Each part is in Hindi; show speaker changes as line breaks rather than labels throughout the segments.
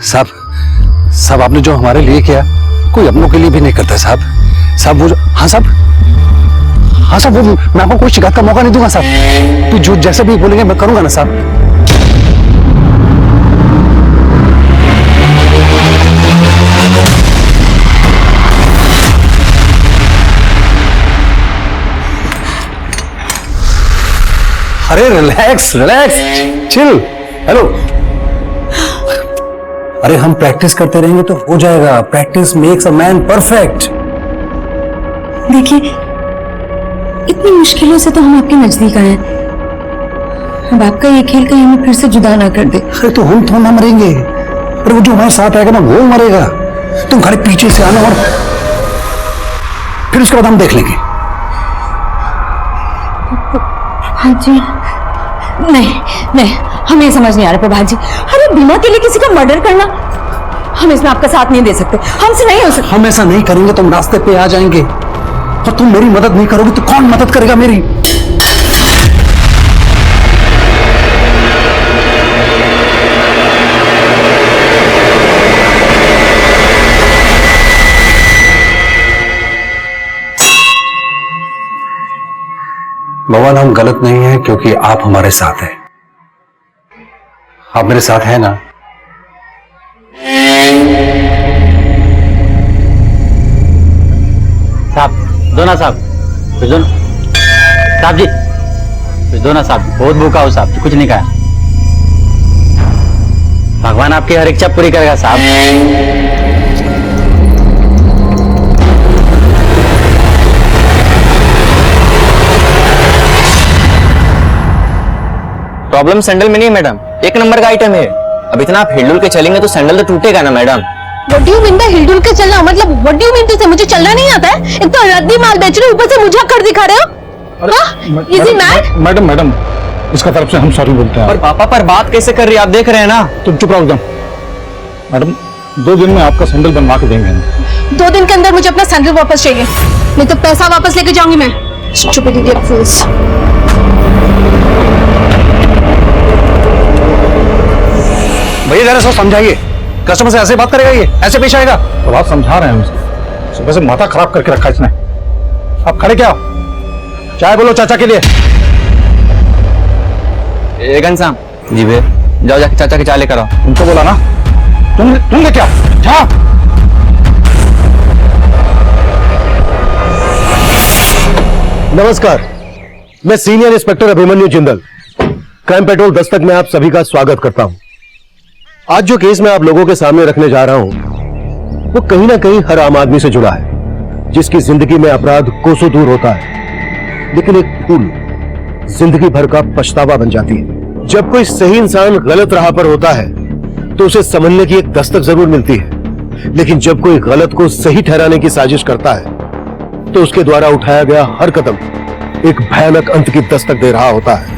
साहब, साहब आपने जो हमारे लिए किया कोई अपनों के लिए भी नहीं करता साहब। साहब वो हाँ साहब, हाँ साहब, वो मैं आपको कोई शिकायत का मौका नहीं दूंगा साहब। तो जो जैसे भी बोलेंगे मैं करूंगा ना साहब। अरे रिलैक्स रिलैक्स, चिल। हेलो, अरे हम प्रैक्टिस करते रहेंगे तो हो जाएगा। Practice makes a man perfect.
देखिए, इतनी मुश्किलों से तो हम आपके नजदीक आए हैं। अब आपका ये खेल कहीं हमें फिर से जुदा ना कर दे।
अरे तो हम थोड़ा ना मरेंगे, पर वो जो हमारे साथ आएगा ना वो मरेगा। तुम खाली पीछे से आना और फिर उसके बाद हम देख लेंगे।
प्रभात जी, नहीं नहीं, हमें ये समझ नहीं आ रहा प्रभात जी। अरे बिना के लिए किसी का मर्डर करना, हम इसमें आपका साथ नहीं दे सकते। हमसे नहीं हो सकता।
हम ऐसा नहीं करेंगे तो हम रास्ते पे आ जाएंगे, और तुम मेरी मदद नहीं करोगे तो कौन मदद करेगा मेरी? भगवान, हम गलत नहीं हैं क्योंकि आप हमारे साथ हैं। आप मेरे साथ हैं ना?
साहब दो ना साहब, कुछ दो ना साहब जी, कुछ दो ना साहब। बहुत भूखा हो साहब जी, कुछ नहीं खाया। भगवान आपकी हर इच्छा पूरी करेगा साहब।
प्रॉब्लम सैंडल में नहीं मैडम, एक नंबर का आइटम है। अब इतना आप हिलडुल के चलेंगे तो सैंडल तो टूटेगा ना madam.
What do you mean by हिलडुल के चलना? मतलब what do you mean to say मुझे चलना नहीं आता है? एक तो रद्दी माल बेच रहे हो, ऊपर से मुझे कर दिखा रहे हो। हाँ? Is he mad?
Madam madam, इसका तरफ से हम सॉरी बोलते हैं।
पर पापा, पर बात कैसे कर रही है आप देख रहे हैं ना।
तुम चुप रहो एकदम। मैडम 2 दिन में आपका सैंडल बनवा के देंगे।
2 दिन के अंदर मुझे अपना सैंडल वापस चाहिए, नहीं तो पैसा वापस लेके जाऊंगी मैं। Stupid idiot fools.
भैया जरा सो समझाइए, कस्टमर से ऐसे बात करेगा? ये ऐसे पेश आएगा?
तो आप समझा रहे हैं उसे, सुबह से माथा खराब करके रखा इसने। आप खड़े क्या हो? चाय बोलो चाचा के लिए।
घनश्याम जी भैया, जाओ जाके चाचा की चाय लेकर आओ।
तुमको बोला ना, तुम ले क्या जा।
नमस्कार, मैं senior inspector Abhimanyu Jindal, crime Patrol Dastak में आप सभी का स्वागत करता हूं। आज जो केस मैं आप लोगों के सामने रखने जा रहा हूं वो कहीं ना कहीं हर आम आदमी से जुड़ा है, जिसकी जिंदगी में अपराध कोसों दूर होता है, लेकिन एक भूल जिंदगी भर का पछतावा बन जाती है। जब कोई सही इंसान गलत राह पर होता है तो उसे समझने की एक दस्तक जरूर मिलती है, लेकिन जब कोई गलत को सही ठहराने की साजिश करता है तो उसके द्वारा उठाया गया हर कदम एक भयानक अंत की दस्तक दे रहा होता है।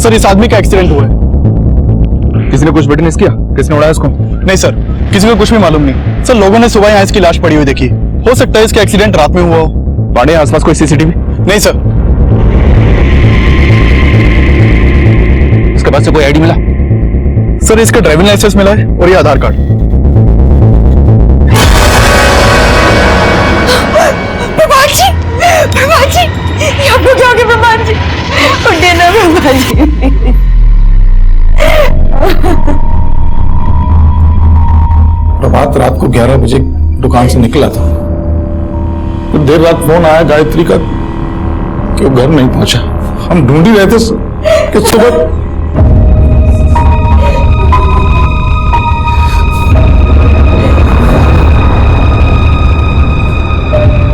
सर इस आदमी का एक्सीडेंट हुआ है। किसी ने कुछ विटनेस किया? किसने उड़ाया इसको? नहीं सर, किसी को कुछ भी मालूम नहीं। सर लोगों ने सुबह यहाँ इसकी लाश पड़ी हुई देखी। हो सकता है इसका एक्सीडेंट रात में हुआ हो। बाड़े आसपास कोई सीसीटीवी? नहीं सर।
इसके पास से कोई आईडी मिला?
सर इसका ड्राइविंग लाइसेंस मिला है और ये आधार कार्ड।
प्रभात जी, प्रभात जी, ये आप लोग क्या हो गए? प्रभात जी, उठिए ना प्रभात जी।
प्रभात रात को 11 बजे दुकान से निकला था, तो देर रात फोन आया गायत्री का कि वो घर नहीं पहुंचा। हम ढूंढ ही रहे थे कि सुबह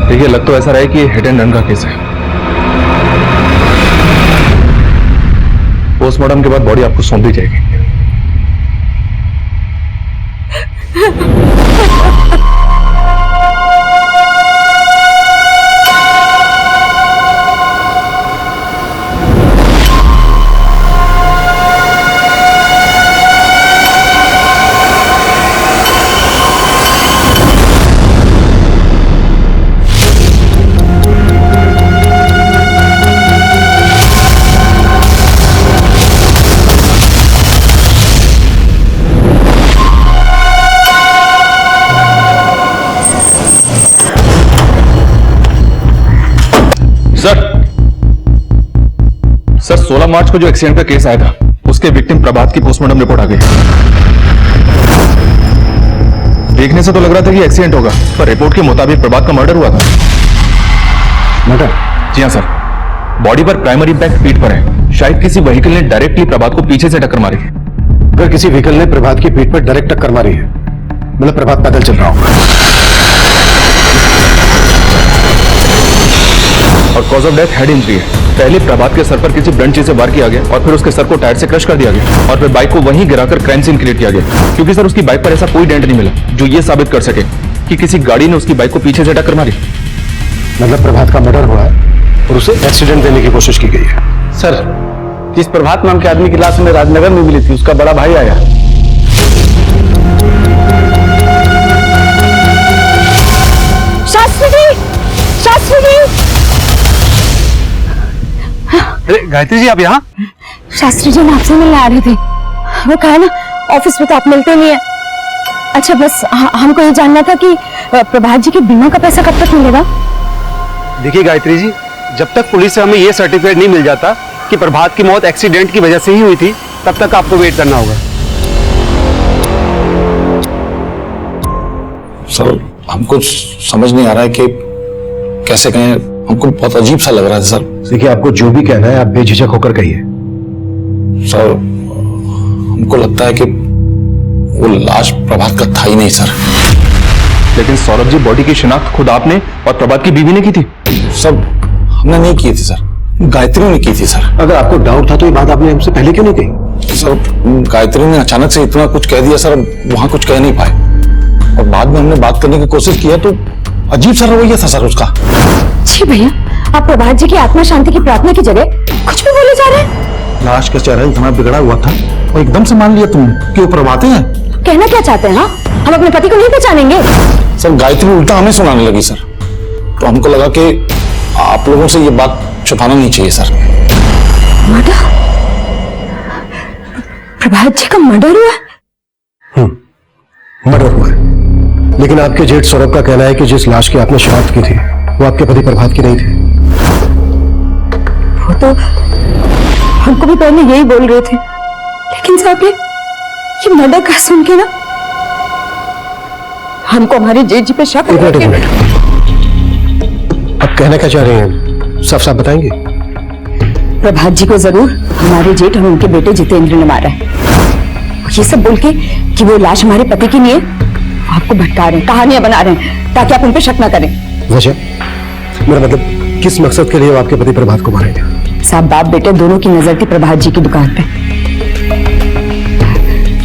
देखिए, लग तो ऐसा रहा है कि हिट एंड रन का केस है। पोस्टमार्टम के बाद बॉडी आपको सौंप दी जाएगी। सर 16 मार्च को जो एक्सीडेंट का केस आया था उसके विक्टिम प्रभात की पोस्टमार्टम रिपोर्ट आ गई। देखने से तो लग रहा था कि एक्सीडेंट होगा, पर रिपोर्ट के मुताबिक प्रभात का मर्डर हुआ था।
मर्डर?
जी हाँ सर, बॉडी पर प्राइमरी इम्पैक्ट पीठ पर है। शायद किसी व्हीकल ने डायरेक्टली प्रभात को पीछे से टक्कर मारी।
अगर किसी व्हीकल ने प्रभात की पीठ पर डायरेक्ट टक्कर मारी है, मतलब प्रभात पैदल चल रहा होगा।
और cause of death head injury है। पहले प्रभात के सर पर किसी ब्लंट चीज से वार किया गया और फिर उसके सर को टायर से क्रश कर दिया गया और फिर बाइक को वहीं गिराकर क्राइम सीन क्रिएट किया गया, क्योंकि सर उसकी बाइक पर ऐसा कोई डेंट नहीं मिला जो ये साबित कर सके कि किसी गाड़ी ने उसकी बाइक को पीछे से टक्कर मारी।
मतलब प्रभात का मर्डर हुआ है और उसे एक्सीडेंट देने की कोशिश की गई है।
सर, जिस प्रभात नाम के आदमी की लाश हमें राजनगर में मिली थी, उसका बड़ा भाई आया।
शास्त्री जी, शास्त्री जी।
अरे गायत्री जी, आप यहाँ?
शास्त्री जी, मैं आपसे मिलने आ रही थी। वो कहा ना, ऑफिस में तो आप मिलते नहीं है। अच्छा, बस हमको ये जानना था कि प्रभात जी के बीमा का पैसा कब तक मिलेगा?
देखिए गायत्री जी, जब तक पुलिस से हमें ये सर्टिफिकेट नहीं मिल जाता कि प्रभात की मौत एक्सीडेंट की वजह से ही हुई थी, तब तक आपको वेट करना होगा।
सर, हमको समझ नहीं आ रहा है कि कैसे कहें, हमको बहुत अजीब सा लग रहा है सर।
देखिए, आपको जो भी कहना है आप बेझिझक होकर कहिए।
सर, हमको लगता है कि वो लाश प्रभात का था ही नहीं सर।
लेकिन सौरभ जी, बॉडी की शिनाख्त खुद आपने और प्रभात की बीवी ने की थी।
सर, हमने नहीं की थी सर, गायत्री ने की थी सर।
अगर आपको डाउट था तो ये बात आपने हमसे पहले क्यों नहीं कही?
सर, गायत्री ने अचानक से इतना कुछ कह दिया सर, वहां कुछ कह नहीं पाए और बाद में हमने बात करने की कोशिश किया तो अजीब सा रवैया था सर उसका।
जी भैया, आप प्रभात जी की आत्मा शांति की प्रार्थना की जगह कुछ भी बोले जा रहे हैं।
लाश का चेहरा इतना बिगड़ा हुआ था और एकदम से मान लिया तुमने कि वो प्रभात हैं।
कहना क्या चाहते हैं? हाँ, हम अपने पति को नहीं पहचानेंगे।
सर, गायत्री उल्टा हमें सुनाने लगी सर, तो हमको लगा कि आप लोगों से ये बात छुपाना नहीं चाहिए सर।
मर्डर? प्रभात जी का मर्डर हुआ?
मर्डर हुआ है, लेकिन आपके जेठ सौरभ का कहना है कि जिस लाश की आपने शिनाख्त की थी वो आपके पति प्रभात की नहीं थी।
वो तो हमको भी पहले यही बोल रहे थे, लेकिन साहब ये मर्डर का सुन के ना हमको हमारे जेठ जी पे शक हो
एक
गया।
मिनट, आप कहना क्या चाह रहे हैं, साफ साफ बताएंगे?
प्रभात जी को जरूर हमारे जेठ और उनके बेटे जितेंद्र ने मारा है। ये सब बोल के कि वो लाश हमारे पति की नहीं है, आपको भटका रहे हैं, कहानियां बना रहे हैं ताकि आप उन पे शक ना करें।
वजह? मेरा मतलब, किस मकसद के लिए वो आपके पति प्रभात को मारेंगे?
साहब, बाप बेटे दोनों की नजर थी प्रभात जी की दुकान पे।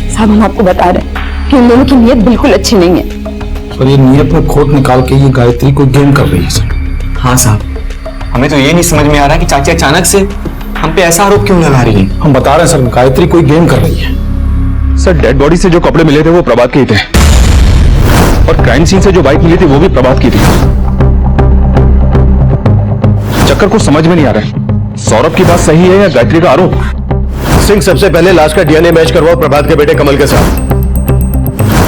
साहब, हम आपको बता रहे हैं कि इन दोनों की नीयत बिल्कुल अच्छी नहीं है।
सर, ये नीयत में खोट निकाल के ये गायत्री को गेम कर रही है सर।
हाँ साहब, हमें तो ये नहीं समझ में आ रहा कि चाची अचानक से हम पे ऐसा आरोप क्यों लगा रही है।
हम बता रहे हैं सर, गायत्री कोई गेम कर रही है।
सर, डेड बॉडी से जो कपड़े मिले थे वो प्रभात के ही थे और क्राइम सीन से जो बाइक मिली थी वो भी प्रभात की थी। चक्कर को समझ में नहीं आ रहा है, सौरभ की बात सही है या गायत्री का आरोप?
सिंह, सबसे पहले लाश का डीएनए मैच करवाओ प्रभात के बेटे कमल के साथ।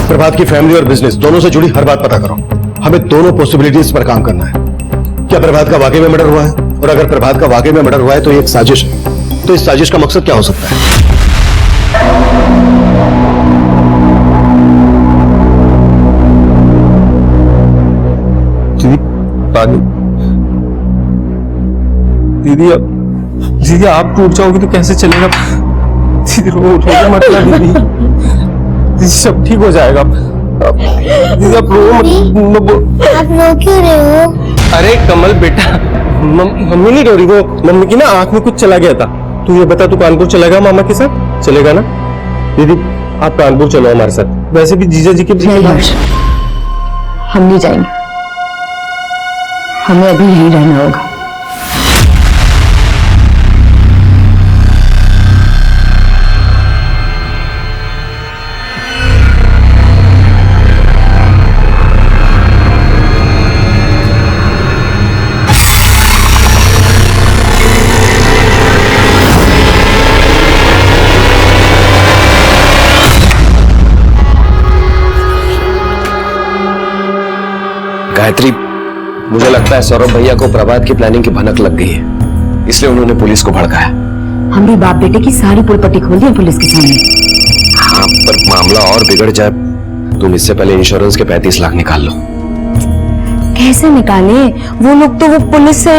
प्रभात की फैमिली और बिजनेस दोनों से जुड़ी हर बात पता करो। हमें दोनों पॉसिबिलिटीज पर काम करना है। क्या प्रभात का वाकई में मर्डर हुआ है? और अगर प्रभात का वाकई में मर्डर हुआ है तो ये एक साजिश है। तो इस साजिश का मकसद क्या हो सकता है?
दीदी आप टूट जाओगे तो कैसे चलेगा? दीदी रो मत ना दीदी, सब ठीक हो जाएगा। दीदी आप रो मत।
आप रो क्यों रहे हो?
अरे कमल बेटा, मम्मी नहीं रो रही, वो मम्मी की ना आंख में कुछ चला गया था। तू ये बता, तू कानपुर चलेगा मामा के साथ? चलेगा ना? दीदी आप कानपुर चलो हमारे साथ। वैसे भी जीजा जी के
नहीं हर्ष, हम नहीं जाएंगे, हमें अभी यहीं रहना होगा।
गायत्री
मुझे लगता है सौरभ भैया को प्रभात की प्लानिंग की भनक लग गई है, इसलिए उन्होंने पुलिस को भड़काया।
हम भी बाप बेटे की सारी पुलपट्टी खोल दी पुलिस के सामने।
हाँ, पर मामला और बिगड़ जाए। तुम इससे पहले इंश्योरेंस के 35 लाख निकाल लो।
कैसे निकाले? वो लोग तो वो पुलिस से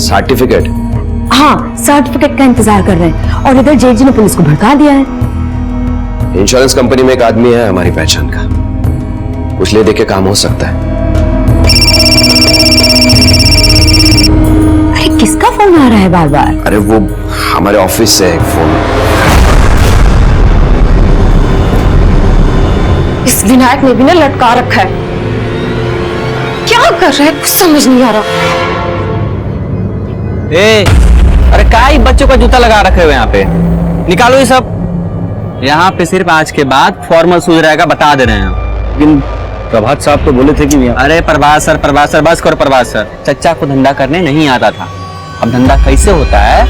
सर्टिफिकेट?
हाँ, सर्टिफिकेट का इंतजार कर रहे हैं और इधर जेठ जी ने पुलिस को भड़का दिया है।
इंश्योरेंस कंपनी में एक आदमी है हमारी पहचान का, कुछ ले दे के काम हो सकता है।
अरे किसका फोन आ रहा है बार बार?
अरे वो हमारे ऑफिस से एक फोन।
इस विनायक ने भी ना लटका रखा है। क्या कर रहा है कुछ समझ नहीं आ रहा।
ए, अरे क्या ही बच्चों का जूता लगा रखे हुए यहाँ पे, निकालो ये सब। यहाँ पे सिर्फ आज के बाद फॉर्मल सूझ रहेगा, बता दे रहे हैं।
लेकिन प्रभात साहब तो बोले थे कि
अरे प्रभात सर बस करो प्रभात सर। चच्चा को धंधा करने नहीं आता था, अब धंधा कैसे होता है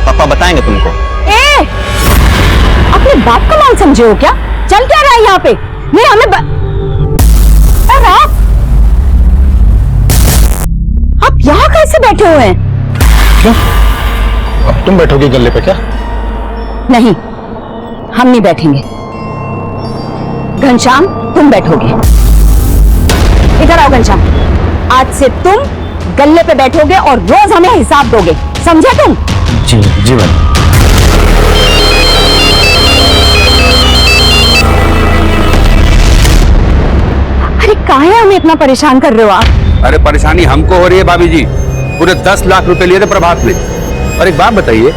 पापा बताएंगे तुमको।
ए, अपने बाप का माल समझे हो क्या? चल क्या रहा है यहाँ पे? नहीं हमें आप यहाँ कैसे बैठे हुए हैं?
क्यों? अब तुम बैठोगे गल्ले पे क्या?
नहीं, हम नहीं बैठेंगे। घनश्याम तुम बैठोगे। इधर आओ घनश्याम, आज से तुम गल्ले पे बैठोगे और रोज हमें हिसाब दोगे, समझे तुम?
जी जी मैम।
अरे काहे हमें इतना परेशान कर रहे हो आप?
अरे परेशानी हमको हो रही है भाभी जी। पूरे 10 लाख रुपए लिए थे प्रभात ने। और एक बात बताइए,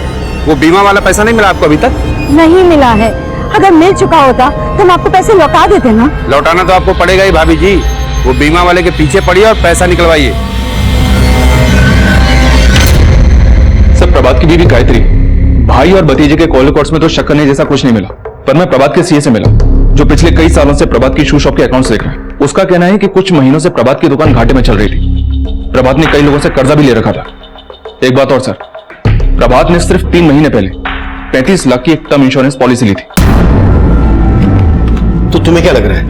वो बीमा वाला पैसा नहीं मिला आपको अभी तक?
नहीं मिला है। अगर मिल चुका होता तो हम आपको पैसे लौटा देते ना।
लौटाना तो आपको पड़ेगा ही भाभी जी। वो बीमा वाले के पीछे पड़िए और पैसा निकलवाइए।
सर, प्रभात की बीवी गायत्री, भाई और भतीजे के कॉल रिकॉर्ड्स में तो शक करने जैसा कुछ नहीं मिला, पर मैं प्रभात के सीए से मिला जो पिछले कई सालों से प्रभात की शू शॉप के अकाउंट्स देख रहा है। उसका कहना है कि कुछ महीनों से प्रभात की दुकान घाटे में चल रही थी। प्रभात ने कई लोगों से कर्जा भी ले रखा था। एक बात और सर, प्रभात ने सिर्फ 3 महीने पहले 35 लाख की एक टर्म इंश्योरेंस पॉलिसी ली थी।
तो तुम्हें क्या लग रहा है,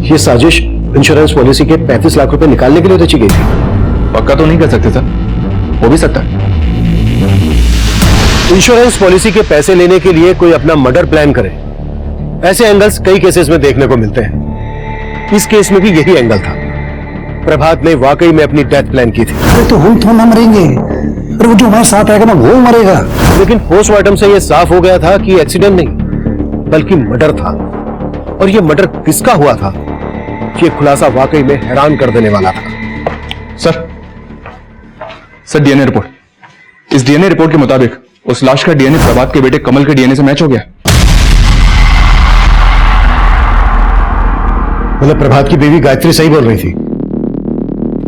ये साजिश इंश्योरेंस पॉलिसी के 35 लाख रुपए निकालने के लिए रची गई थी?
पक्का तो नहीं कर सकते सर, हो भी सकता है।
इंश्योरेंस पॉलिसी के पैसे लेने के लिए कोई अपना मर्डर प्लान करे, ऐसे एंगल्स कई केसेस में देखने को मिलते हैं। इस केस में भी यही एंगल था। प्रभात ने वाकई में अपनी डेथ प्लान की थी।
तो हम तो ना मरेंगे, अरे वो जो हमारे साथ आएगा ना वो मरेगा।
लेकिन पोस्टमार्टम से यह साफ हो गया था कि एक्सीडेंट नहीं बल्कि मर्डर था। और यह मर्डर किसका हुआ था, यह खुलासा वाकई में हैरान कर देने वाला था।
Sir DNA report. इस डीएनए रिपोर्ट के मुताबिक उस लाश का डीएनए प्रभात के बेटे कमल के डीएनए से मैच हो गया।
मतलब प्रभात की बीवी गायत्री सही बोल रही थी,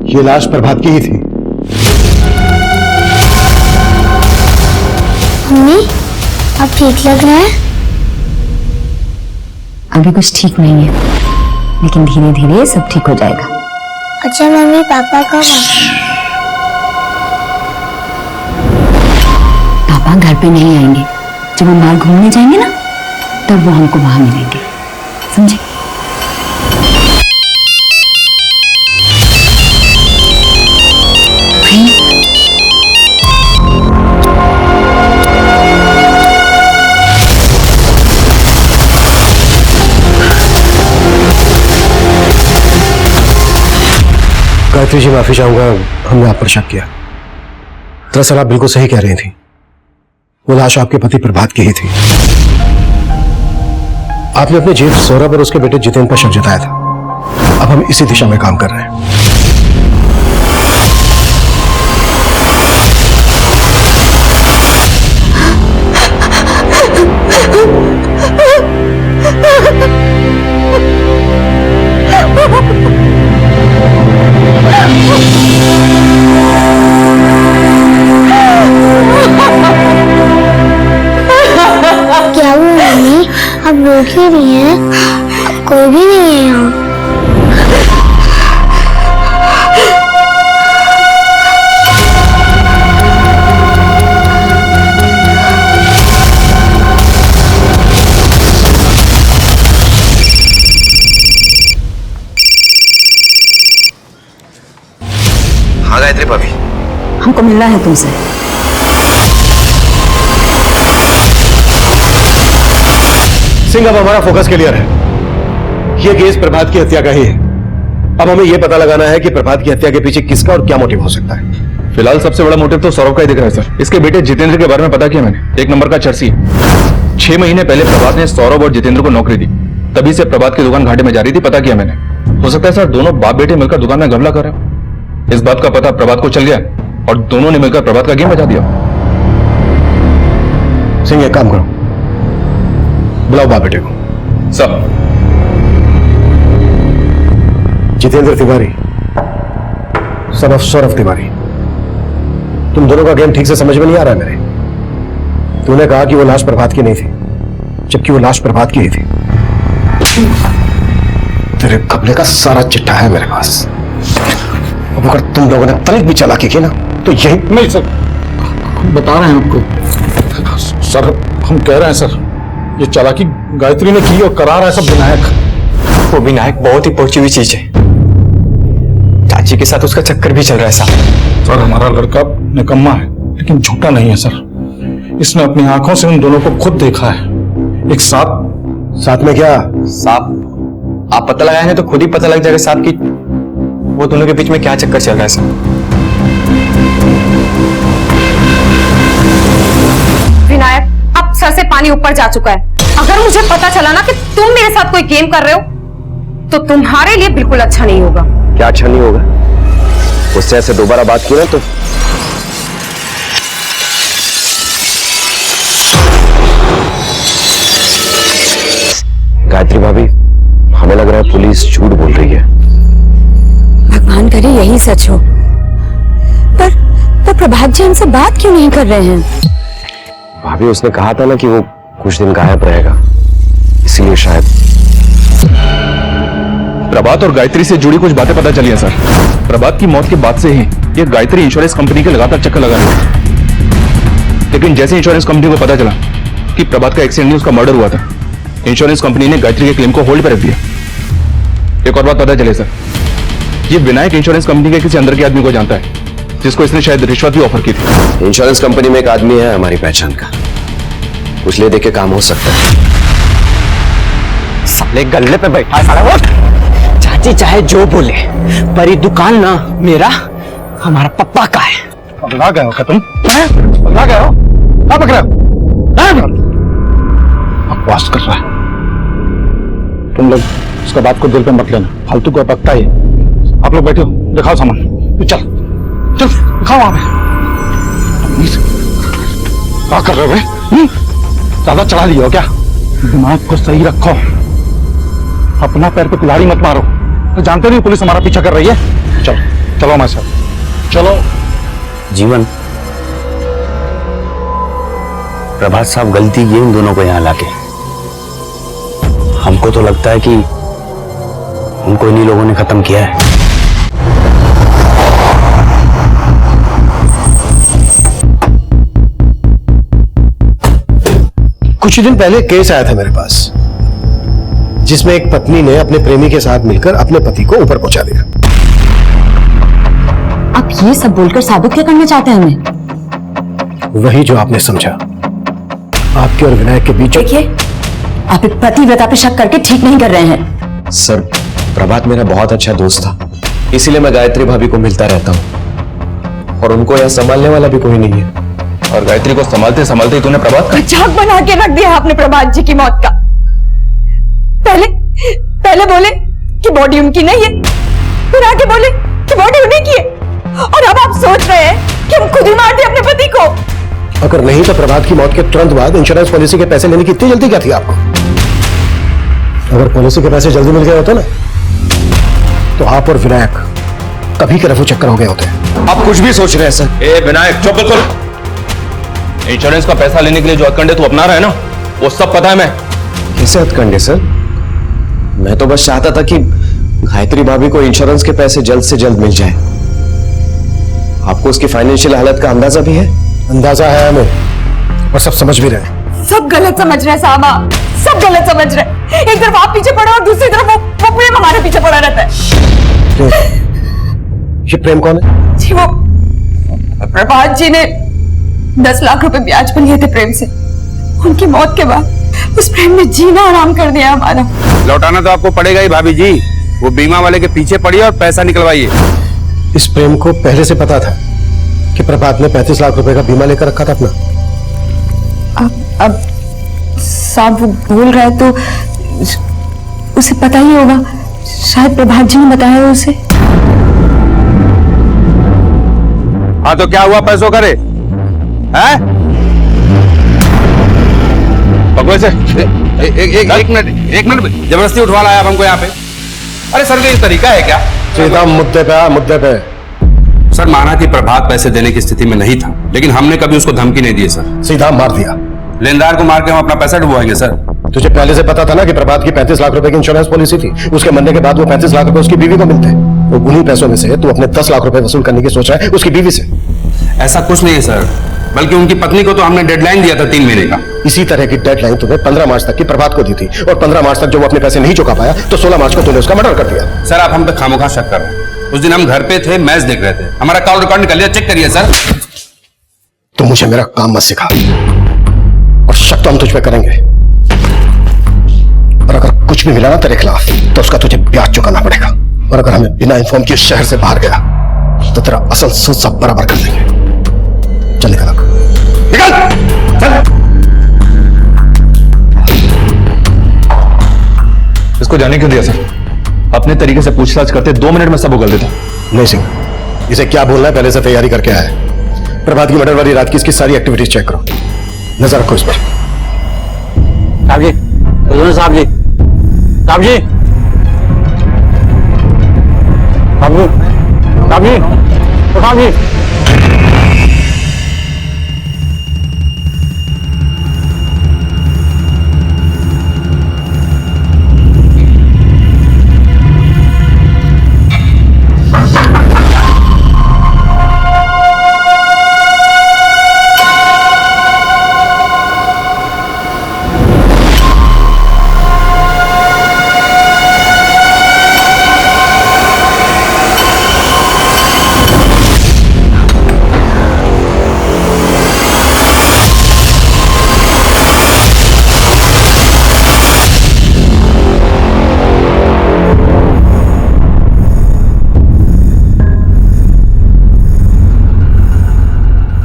ये लाश प्रभात की ही थी।
मम्मी, अब ठीक लग रहा है?
अभी कुछ ठीक नहीं है, लेकिन धीरे धीरे सब ठीक हो जाएगा।
अच्छा मम्मी, पापा कब आए?
पापा घर पे नहीं आएंगे। जब हम बाहर घूमने जाएंगे ना, तब वो हमको वहां मिलेंगे, समझे?
गायत्री जी, माफी चाहूंगा, हमने आप पर शक किया। दरअसल आप बिल्कुल सही कह रही थी, वो लाश आपके पति प्रभात की ही थी। आपने अपने जेठ सौरभ और उसके बेटे जितेंद्र पर शक जताया था। अब हम इसी दिशा में काम कर रहे हैं।
क्या हुआ मम्मी, अब रो क्यों रही है? अब कोई भी नहीं है यहाँ।
हमको मिलना है तुमसे।
सिंह, अब हमारा फोकस क्लियर है। यह केस प्रभात की हत्या का ही है। अब हमें यह पता लगाना है कि प्रभात की हत्या के पीछे किसका और क्या मोटिव हो सकता है।
फिलहाल सबसे बड़ा मोटिव तो सौरभ का ही दिख रहा है सर। इसके बेटे जितेंद्र के बारे में पता किया मैंने, एक नंबर का चर्सी है। 6 महीने पहले प्रभात ने सौरभ और जितेंद्र को नौकरी दी, तभी से प्रभात की दुकान घाटे में जा रही थी, पता किया मैंने। हो सकता है सर दोनों बाप बेटे मिलकर दुकान में घपला कर रहे हो। इस बात का पता प्रभात को चल गया और दोनों ने मिलकर प्रभात का गेम बजा दिया।
सिंह, एक काम करो, बुलाओ बाप बेटे को।
सब
जितेंद्र तिवारी, सन ऑफ सौरभ तिवारी, तुम दोनों का गेम ठीक से समझ में नहीं आ रहा है मेरे। तूने कहा कि वो लाश प्रभात की नहीं थी, जबकि वो लाश प्रभात की ही थी। तेरे कपड़े का सारा चिट्ठा है मेरे पास। अब अगर तुम लोगों ने तनिक भी चालाकी की ना तो यही।
नहीं सर, बता रहे हैं आपको। सर हम कह रहे हैं सर, ये चालाकी गायत्री ने की और करा रहा है सब विनायक।
वो विनायक बहुत ही पहुंची हुई चीज है। चाची के साथ उसका चक्कर भी चल रहा है साहब।
सर हमारा लड़का निकम्मा है लेकिन झूठा नहीं है सर। इसने अपनी आंखों से उन दोनों को खुद देखा है एक साथ
में। क्या
साहब, आप पता लगाएंगे तो खुद ही पता लग जाएगा साहब कि वो दोनों के बीच में क्या चक्कर चल रहा है साहब।
विनायक, अब सर से पानी ऊपर जा चुका है। अगर मुझे पता चला ना कि तुम मेरे साथ कोई गेम कर रहे हो तो तुम्हारे लिए बिल्कुल अच्छा नहीं होगा।
क्या अच्छा नहीं होगा? उससे ऐसे दोबारा बात की ना तो गायत्री भाभी, हमें लग रहा है पुलिस झूठ बोल रही है।
भगवान करे यही सच हो। पर प्रभात जी हमसे बात क्यों नहीं कर रहे हैं?
भाभी, उसने कहा था ना कि वो कुछ दिन गायब रहेगा, इसीलिए शायद।
प्रभात और गायत्री से जुड़ी कुछ बातें पता चली है सर। प्रभात की मौत के बाद से ही ये गायत्री इंश्योरेंस कंपनी के लगातार चक्कर लगा रही है। लेकिन जैसे इंश्योरेंस कंपनी को पता चला कि प्रभात का एक्सीडेंट नहीं उसका मर्डर हुआ था, इंश्योरेंस कंपनी ने गायत्री के क्लेम को होल्ड पर रख दिया। एक और बात पता चले सर, ये विनायक इंश्योरेंस कंपनी के किसी अंदर के आदमी को जानता है जिसको इसने शायद रिश्वत भी ऑफर की थी।
इंश्योरेंस कंपनी में एक आदमी है हमारी पहचान का, कुछ ले दे के काम हो सकता है।
साले गल्ले पे बैठा साला वो। चाची चाहे जो बोले पर ये दुकान ना मेरा हमारा पप्पा का है।
पगला गए हो क्या तुम? पगला गए हो? क्या पकड़ा? बकवास कर रहा है। तुम लोग उसका बात को दिल पे मत लेना, फालतू का पकता है। आप लोग बैठो, दिखाओ सामान। चल चल दिखाओ वहां पे। क्या कर रहे हो? ज्यादा चढ़ा लिया हो क्या? दिमाग को सही रखो, अपना पैर पे कुल्हाड़ी मत मारो। तो जानते नहीं पुलिस हमारा पीछा कर रही है। चलो चलो हमारे साथ चलो।
जीवन, प्रभात साहब गलती की इन दोनों को यहां लाके। हमको तो लगता है कि उनको इन्हीं लोगों ने खत्म किया है।
कुछ दिन पहले केस आया था मेरे पास, जिसमें एक पत्नी ने अपने प्रेमी के साथ मिलकर अपने पति को ऊपर पहुंचा दिया।
आप ये सब बोलकर साबित क्या करना चाहते हैं हमें?
वही जो आपने समझा, आपके और विनायक के बीच।
देखिए, आप एक पतिव्रता पे शक करके ठीक नहीं कर रहे हैं।
सर, प्रभात मेरा बहुत अच्छा दोस्त था, इसीलिए मैं गायत्री भाभी को मिलता रहता हूँ, और उनको यह संभालने वाला भी कोई नहीं है।
और गायत्री को संभालते संभालते तूने प्रभात का
मजाक बना के रख दिया आपने प्रभात जी की मौत का। पहले बोले कि बॉडी उनकी नहीं है, फिर आगे बोले कि बॉडी उन्हीं की है, और अब आप सोच रहे हैं कि हम खुद ही मार दें अपने पति को।
अगर नहीं तो प्रभात की मौत के तुरंत बाद इंश्योरेंस पॉलिसी के पैसे लेने की इतनी जल्दी क्या थी आपको? अगर पॉलिसी के पैसे जल्दी मिल गए होते ना तो आप और विनायक कभी के रफू चक्कर हो गए होते।
आप कुछ भी सोच रहे हैं सर। ए विनायक, चुप बिल्कुल। इंश्योरेंस का पैसा लेने के लिए जो हथकंडे तू अपना रहा है ना, वो सब पता है मैं।
कैसे हथकंडे सर? मैं तो बस चाहता था कि गायत्री भाभी को इंश्योरेंस के पैसे जल्द से जल्द मिल जाए। आपको उसकी फाइनेंशियल हालत का अंदाजा भी है? अंदाजा है हमें, और सब समझ भी रहे।
सब गलत समझ रहे हैं साहब, आप सब गलत समझ रहे। एक तरफ आप पीछे पड़े और दूसरी तरफ वो प्रेम हमारे पीछे पड़ा रहता है।
ये प्रेम कौन है?
जी वो प्रभात जी ने 10 लाख रुपए ब्याज पर लिए थे प्रेम से। उनकी मौत के बाद उस प्रेम ने जीना आराम कर दिया हमारा।
लौटाना तो आपको पड़ेगा ही भाभी जी। वो बीमा वाले के पीछे पड़ी और पैसा निकलवाइए।
इस प्रेम को पहले से पता था कि प्रभात ने 35 लाख रुपए का बीमा लेकर रखा था अपना।
अब साहब वो भूल रहा है तो उसे पता ही होगा। शायद प्रभात जी ने बताया हो उसे।
हाँ तो क्या हुआ पैसों करे हैं?
भगवान से
एक मिनट जबरदस्ती उठवा लाया आप हमको यहाँ पे। अरे सर ये तरीका है क्या?
सीधा मुद्दे पे आ, मुद्दे पे।
सर माना कि प्रभात पैसे देने की स्थिति में नहीं था, लेकिन हमने कभी उसको धमकी नहीं दी सर।
सीधा मार दिया।
लेनदार को मार के हम अपना पैसा डुबवाएंगे सर।
तुझे पहले से पता था ना कि प्रभात की 35 लाख रुपए की इंश्योरेंस पॉलिसी थी। उसके मरने के बाद वो 35 लाख रुपए उसकी बीवी को मिलते। वो उन्हीं पैसों में से तू अपने 10 लाख रुपए वसूल करने की सोच रहा है उसकी बीवी से।
ऐसा कुछ नहीं है सर, बल्कि उनकी पत्नी को तो हमने डेडलाइन दिया था 3 महीने का।
इसी तरह की डेडलाइन तुम्हें 15 मार्च तक की प्रभात को दी थी और 15 मार्च तक जो वो अपने पैसे नहीं चुका पाया तो 16 मार्च को तूने उसका मर्डर कर दिया।
सर आप हम पे खामोखा शक कर रहे हैं। उस दिन हम घर पे थे, मैच देख रहे थे, हमारा कॉल रिकॉर्ड निकल लिया, चेक करिए सर।
तो मुझे मेरा काम मत सिखा और शक तो हम तुझ पे करेंगे, और अगर कुछ भी मिला ना तेरे खिलाफ तो उसका तुझे ब्याज चुकाना पड़ेगा। और अगर हमें बिना इन्फॉर्म किए शहर से बाहर गया तो तेरा असल सूद सब बराबर कर देंगे। चल निकल चल।
इसको जाने क्यों दिया सर? अपने तरीके से पूछताछ करते 2 मिनट में सब उगल देता।
नहीं सिंह, इसे क्या बोलना है पहले से तैयारी करके आया है। प्रभात की मर्डर वाली रात की इसकी सारी एक्टिविटीज चेक करो, नजर रखो इस पर।
साहब जी, साहब जी, साहब जी, साहब जी, साहब जी, साहब जी।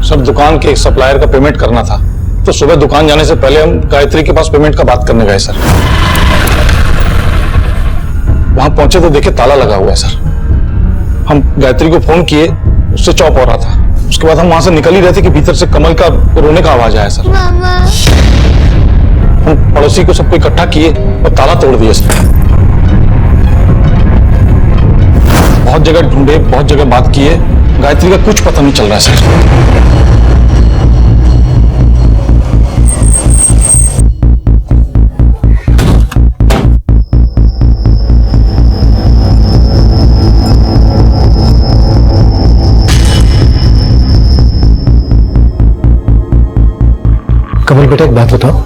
सब दुकान के एक सप्लायर का पेमेंट करना था, तो सुबह दुकान जाने से पहले हम गायत्री के पास पेमेंट का बात करने गए सर। वहां पहुंचे तो देखे ताला लगा हुआ है सर। हम गायत्री को फोन किए, उससे चौप हो रहा था। उसके बाद हम वहां से निकल ही रहे थे कि भीतर से कमल का रोने का आवाज आया सर। हम पड़ोसी को सबको इकट्ठा किए और ताला तोड़ दिया सर। बहुत जगह ढूंढे, बहुत जगह बात किए, गायत्री का कुछ पता नहीं चल रहा है सर।
कमल बेटा एक बात बताओ,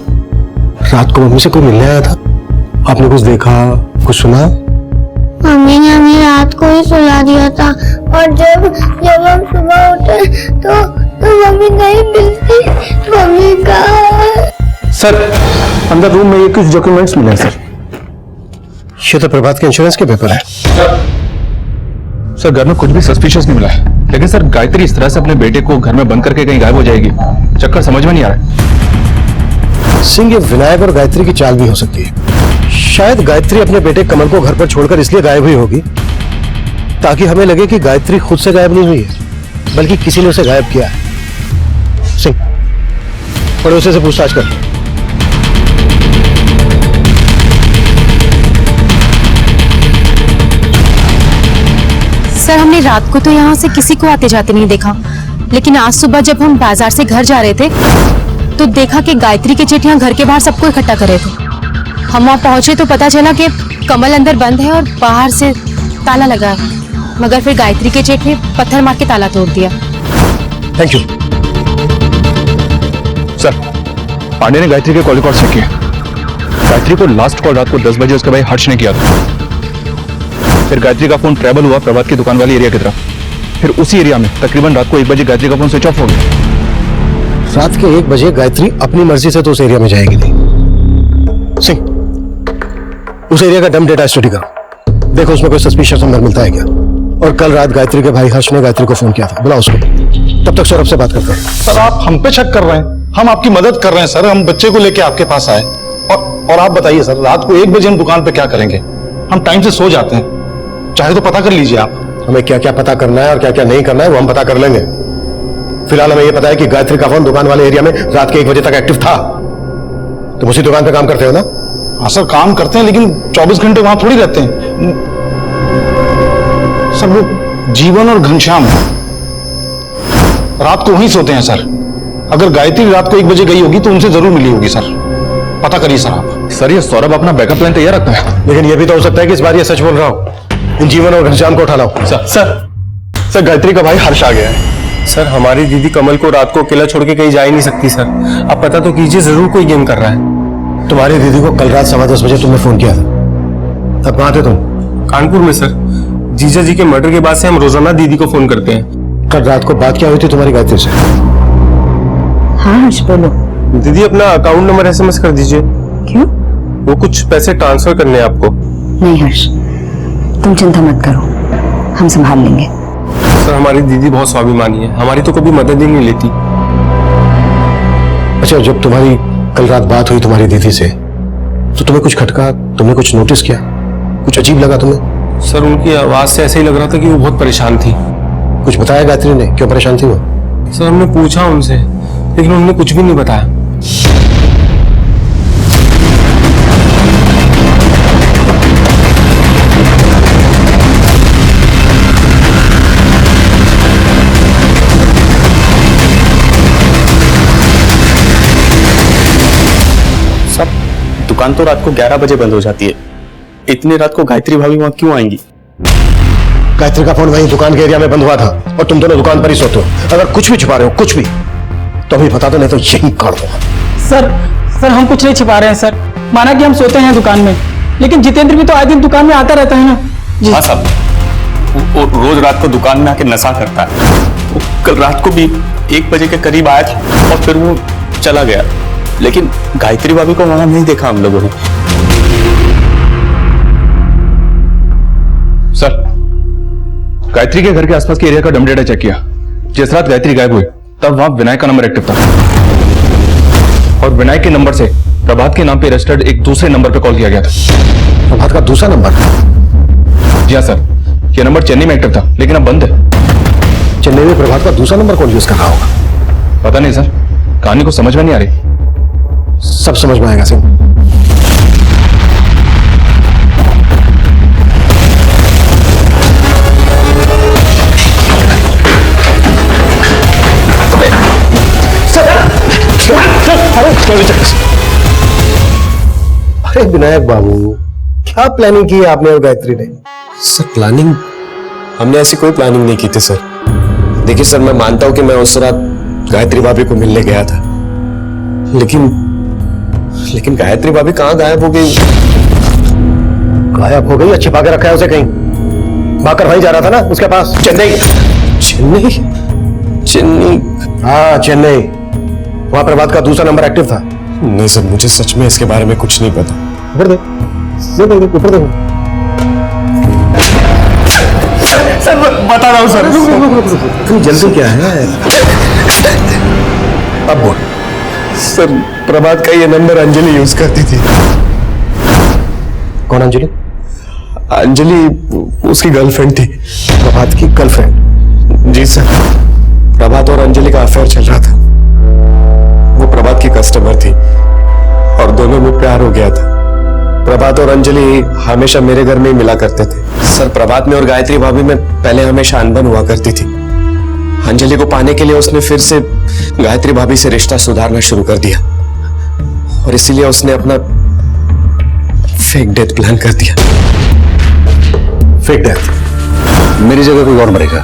रात को मम्मी से कोई मिलने आया था? आपने कुछ देखा, कुछ सुना?
मम्मी ने हमें रात को ही सुला दिया था और जब हम सुबह उठे तो मम्मी नहीं मिलती। मम्मी कहाँ है?
सर अंदर रूम में ये कुछ डॉक्यूमेंट्स मिले हैं सर।
ये तो प्रभात के इंश्योरेंस के पेपर है।
सर घर में कुछ भी सस्पिशियस नहीं मिला है, लेकिन सर गायत्री इस तरह से अपने बेटे को घर में बंद करके कहीं गायब हो जाएगी, चक्कर समझ में नहीं आ रहा है।
सिंह, ये विनायक और गायत्री की चाल भी हो सकती है। शायद गायत्री अपने बेटे कमल को घर पर छोड़कर इसलिए गायब हुई होगी ताकि हमें लगे कि गायत्री खुद से गायब नहीं हुई है, बल्कि किसी ने उसे गायब किया है। सिंह, पड़ोसी से पूछताछ कर।
सर हमने रात को तो यहाँ से किसी को आते जाते नहीं देखा, लेकिन आज सुबह जब हम बाजार से घर जा रहे थे तो देखा कि गायत्री के जेठ यहाँ घर के बाहर सबको इकट्ठा कर रहे थे। हम वहाँ पहुंचे तो पता चला कि कमल अंदर बंद है और बाहर से ताला लगा है, मगर फिर गायत्री के जेठ ने पत्थर मार के ताला तोड़ दिया।
Thank you
sir. पांडे ने गायत्री के कॉल रिकॉर्ड चेक किया। गायत्री को लास्ट कॉल रात को 10 बजे उसके भाई हर्ष ने किया था। फिर गायत्री का फोन ट्रैवल हुआ प्रभात की दुकान वाली एरिया की तरफ। फिर उसी एरिया में तकरीबन रात को 1 बजे गायत्री का फोन स्विच ऑफ हो गया।
रात के 1 बजे गायत्री अपनी मर्जी से तो उस एरिया में जाएगी नहीं। सिंह, उस एरिया का डम डेटा स्टडी करो, देखो उसमें कोई सस्पिशियस नंबर मिलता है क्या। और कल रात गायत्री के भाई हर्ष ने गायत्री को फोन किया था, बुला उसको। तब तक सौरभ से बात करते हैं।
सर आप हम पे शक कर रहे हैं, हम आपकी मदद कर रहे हैं सर। हम बच्चे को लेके आपके पास आए और आप बताइए सर, रात को 1 बजे हम दुकान पे क्या करेंगे? हम टाइम से सो जाते हैं, चाहे तो पता कर लीजिए आप।
हमें क्या क्या पता करना है और क्या क्या नहीं करना है वो हम पता कर लेंगे। फिलहाल हमें यह पता है कि गायत्री का फोन दुकान वाले एरिया में रात के 1 बजे तक एक्टिव था। तुम उसी दुकान पे काम करते हो ना?
हाँ सर, काम करते हैं, लेकिन 24 घंटे वहां थोड़ी रहते हैं सर। वो जीवन और घनश्याम रात को वहीं सोते हैं सर। अगर गायत्री रात को 1 बजे गई होगी तो उनसे जरूर मिली होगी सर, पता करिए सर आप।
सर ये सौरभ अपना बैकअप प्लान तैयार रखता है,
लेकिन यह भी तो हो सकता है कि इस बार ये सच बोल रहा हो। इन जीवन और घनश्याम को उठा लाओ।
सर गायत्री का भाई हर्ष आ गया है।
सर हमारी दीदी कमल को रात को अकेला छोड़ के कहीं जा ही नहीं सकती सर। आप पता तो कीजिए, जरूर कोई गेम कर रहा है।
तुम्हारी दीदी को कल रात 10:15 बजे तुमने फोन किया था, तब कहां थे तुम?
कानपुर में सर। जीजा जी के मर्डर के बाद से हम रोजाना दीदी को फोन करते हैं।
कल रात को बात क्या हुई थी तुम्हारी गायत्री से?
हाँ हर्ष बोलो।
दीदी अपना अकाउंट नंबर SMS कर दीजिए।
क्यों?
वो कुछ पैसे ट्रांसफर करने हैं आपको।
नहीं हर्ष, तुम चिंता मत करो, हम संभाल लेंगे।
सर हमारी दीदी बहुत स्वाभिमानी है, हमारी तो कभी मदद ही नहीं लेती।
अच्छा, जब तुम्हारी कल रात बात हुई तुम्हारी दीदी से तो तुम्हें कुछ खटका, तुमने कुछ नोटिस किया, कुछ अजीब लगा तुम्हें?
सर उनकी आवाज से ऐसे ही लग रहा था कि वो बहुत परेशान थी।
कुछ बताया गायत्री ने, क्यों परेशान थी वो?
सर हमने पूछा उनसे, लेकिन उन्होंने कुछ भी नहीं बताया।
सब दुकान तो रात को 11 बजे बंद हो जाती है, इतनी रात को गायत्री भाभी वहां क्यों आएंगी?
गायत्री का फोन वहीं दुकान के एरिया में बंद हुआ था और तुम दोनों दुकान पर ही सोते हो। अगर कुछ भी छुपा रहे हो, कुछ भी, तो अभी बता दो, नहीं तो यही काट दो।
सर हम कुछ नहीं छिपा रहे हैं सर। माना कि हम सोते हैं दुकान में, लेकिन जितेंद्र भी तो आए दिन दुकान में आता रहता है ना जी।
हाँ साहब, वो रोज रात को दुकान में आके नशा करता है। वो कल रात को भी 1 बजे के करीब आया था और फिर वो चला गया, लेकिन गायत्री भाभी को वहां नहीं देखा हम लोगों ने। सर गायत्री के घर के आसपास के एरिया का डम डेटा चेक किया। जिस रात गायत्री गायब हुई तब वहां विनायक का नंबर एक्टिव था और विनायक के नंबर से प्रभात के नाम पे रजिस्टर्ड एक दूसरे नंबर पे कॉल किया गया था।
प्रभात का दूसरा नंबर?
जी हाँ सर, यह नंबर चेन्नई में एक्टिव था लेकिन अब बंद है।
चेन्नई में प्रभात का दूसरा नंबर कौन यूज कर रहा होगा?
पता नहीं सर, कहानी को समझ में नहीं आ रही।
सब समझ में आएगा सिंह। अरे विनायक बाबू, क्या प्लानिंग की है आपने और गायत्री ने?
Sir planning? हमने ऐसी कोई प्लानिंग नहीं की थी सर।
देखिए सर, मैं मानता हूं कि मैं उस रात गायत्री भाभी को मिलने गया था, लेकिन गायत्री भाभी कहां गायब हो गई?
गायब हो गई? छिपा के रखा है उसे कहीं? भाकर भाई जा रहा था ना उसके पास, चेन्नई।
चेन्नई? चेन्नई?
हाँ चेन्नई। वहां प्रभात का दूसरा नंबर एक्टिव था।
नहीं सर, मुझे सच में इसके बारे में कुछ नहीं पता।
ऊपर देख, ऊपर देखो।
सर बता रहा हूं सर।
तुम जल्दी क्या है? अब बोल।
सर प्रभात का ये नंबर अंजलि यूज करती थी।
कौन अंजलि?
अंजलि उसकी गर्लफ्रेंड थी।
प्रभात की गर्लफ्रेंड?
जी सर, प्रभात और अंजलि का अफेयर चल रहा था। वो प्रभात की कस्टमर थी और दोनों में प्यार हो गया था। प्रभात और अंजलि हमेशा मेरे घर में ही मिला करते थे। सर प्रभात में और गायत्री भाभी में पहले हमेशा अनबन हुआ करती थी। अंजलि को पाने के लिए उसने फिर से गायत्री भाभी से रिश्ता सुधारना शुरू कर दिया और इसीलिए उसने अपना फेक डेथ प्लान कर दिया।
Fake death?
मेरी जगह कोई और मरेगा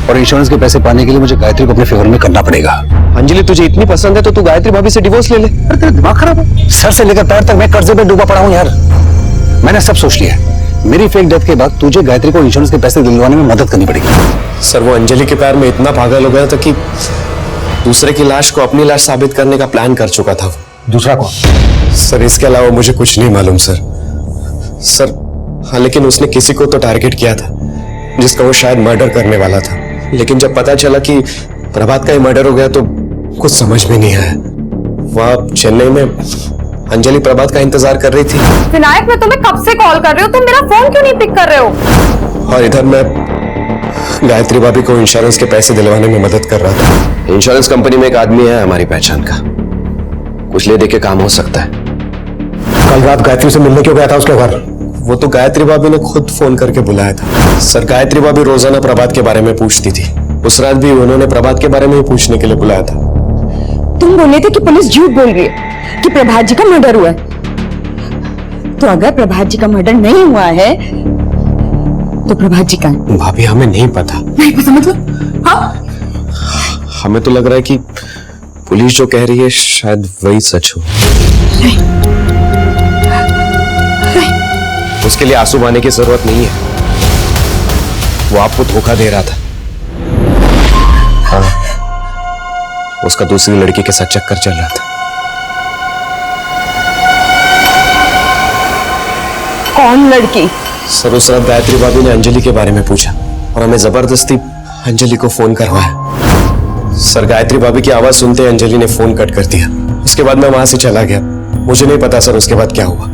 और इंश्योरेंस के पैसे पाने के लिए मुझे गायत्री को अपने फेवर में करना पड़ेगा।
अंजलि तुझे इतनी पसंद है तो तू गायत्री भाभी से डिवोर्स ले ले।
अरे तेरा दिमाग खराब है? सर से लेकर पैर तक मैं कर्जे पे डूबा पड़ा हूं यार। मैंने सब सोच लिया। मेरी फेक डेथ के बाद तुझे गायत्री को इंश्योरेंस के पैसे दिलवाने में मदद करनी पड़ेगी।
सर वो अंजलि के प्यार में इतना पागल हो गया था कि दूसरे की लाश को अपनी लाश साबित करने का प्लान कर चुका था।
दूसरा कौन?
सर इसके अलावा मुझे कुछ नहीं मालूम सर। सर हाँ, लेकिन उसने किसी को तो टारगेट किया था जिसका वो शायद मर्डर करने वाला था, लेकिन जब पता चला कि प्रभात का ही मर्डर हो गया तो कुछ समझ में नहीं आया। वहां चेन्नई में अंजलि प्रभात का इंतजार कर रही थी।
विनायक, मैं तुम्हें कब से कॉल कर रही हूँ, तुम मेरा फोन क्यों नहीं पिक कर रहे हो?
और इधर मैं गायत्री भाभी को इंश्योरेंस के पैसे दिलवाने में मदद कर रहा था। इंश्योरेंस कंपनी में एक आदमी है हमारी पहचान का, कुछ ले दे के काम हो सकता है।
कल रात गायत्री से मिलने क्यों गया था उसके घर?
वो तो गायत्री भाभी ने खुद फोन करके बुलाया था। सर गायत्री भाभी रोजाना प्रभात के बारे में पूछती थी, उस रात भी उन्होंने प्रभात के बारे में ही पूछने के लिए बुलाया था।
तुम बोले थे कि पुलिस झूठ बोल रही है कि प्रभात जी का मर्डर हुआ है, तो अगर प्रभात जी का मर्डर नहीं हुआ है तो प्रभात जी का है?
भाभी हमें नहीं पता।
नहीं पता मतलब? हाँ,
हमें तो लग रहा है कि पुलिस जो कह रही है शायद वही सच हो। उसके लिए आंसू बहाने की जरूरत नहीं है, वो आपको धोखा दे रहा था। हाँ, उसका दूसरी लड़की के साथ चक्कर चल रहा था।
कौन लड़की?
सर उस रात गायत्री भाभी ने अंजलि के बारे में पूछा और हमें जबरदस्ती अंजलि को फोन करवाया। सर गायत्री भाभी की आवाज सुनते अंजलि ने फोन कट कर दिया। उसके बाद मैं वहां से चला गया, मुझे नहीं पता सर उसके बाद क्या हुआ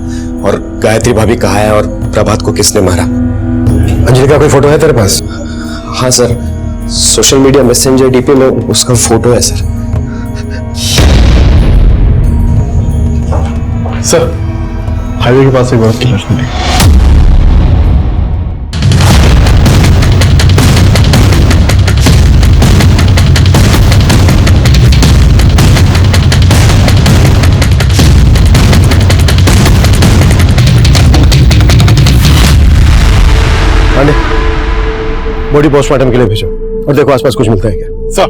और गायत्री भाभी कहाँ है और प्रभात को किसने मारा।
अंजलि का कोई फोटो है तेरे पास?
हाँ sir, social media messenger DP में उसका फोटो है सर।
सर हाईवे के पास एक औरत की लाश मिली।
बॉडी पोस्टमार्टम के लिए भेजो और देखो आसपास कुछ मिलता है क्या।
सर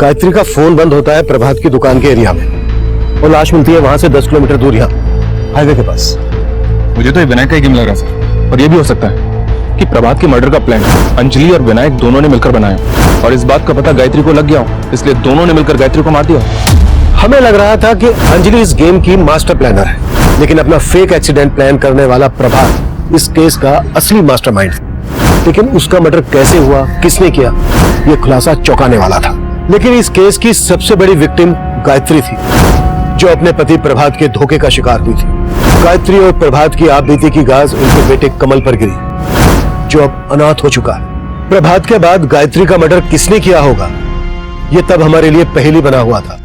गायत्री का फोन बंद होता है प्रभात की दुकान के एरिया में और लाश मिलती है वहां से 10 किलोमीटर दूर यहाँ हाईवे के पास।
मुझे तो ये विनायक का ही गेम लग रहा है सर, और ये भी हो सकता है कि प्रभात के मर्डर का प्लान अंजलि और विनायक दोनों ने मिलकर बनाया और इस बात का पता गायत्री को लग गया हो, इसलिए दोनों ने मिलकर गायत्री को मार दिया।
हमें लग रहा था कि अंजलि इस गेम की मास्टर प्लानर है, लेकिन अपना फेक एक्सीडेंट प्लान करने वाला प्रभात इस केस का असली मास्टरमाइंड है। लेकिन उसका मर्डर कैसे हुआ, किसने किया, यह खुलासा चौंकाने वाला था। लेकिन इस केस की सबसे बड़ी विक्टिम गायत्री थी, जो अपने पति प्रभात के धोखे का शिकार हुई थी। गायत्री और प्रभात की आप बीती की गाज उनके बेटे कमल पर गिरी, जो अब अनाथ हो चुका है। प्रभात के बाद गायत्री का मर्डर किसने किया होगा, यह तब हमारे लिए पहेली बना हुआ था,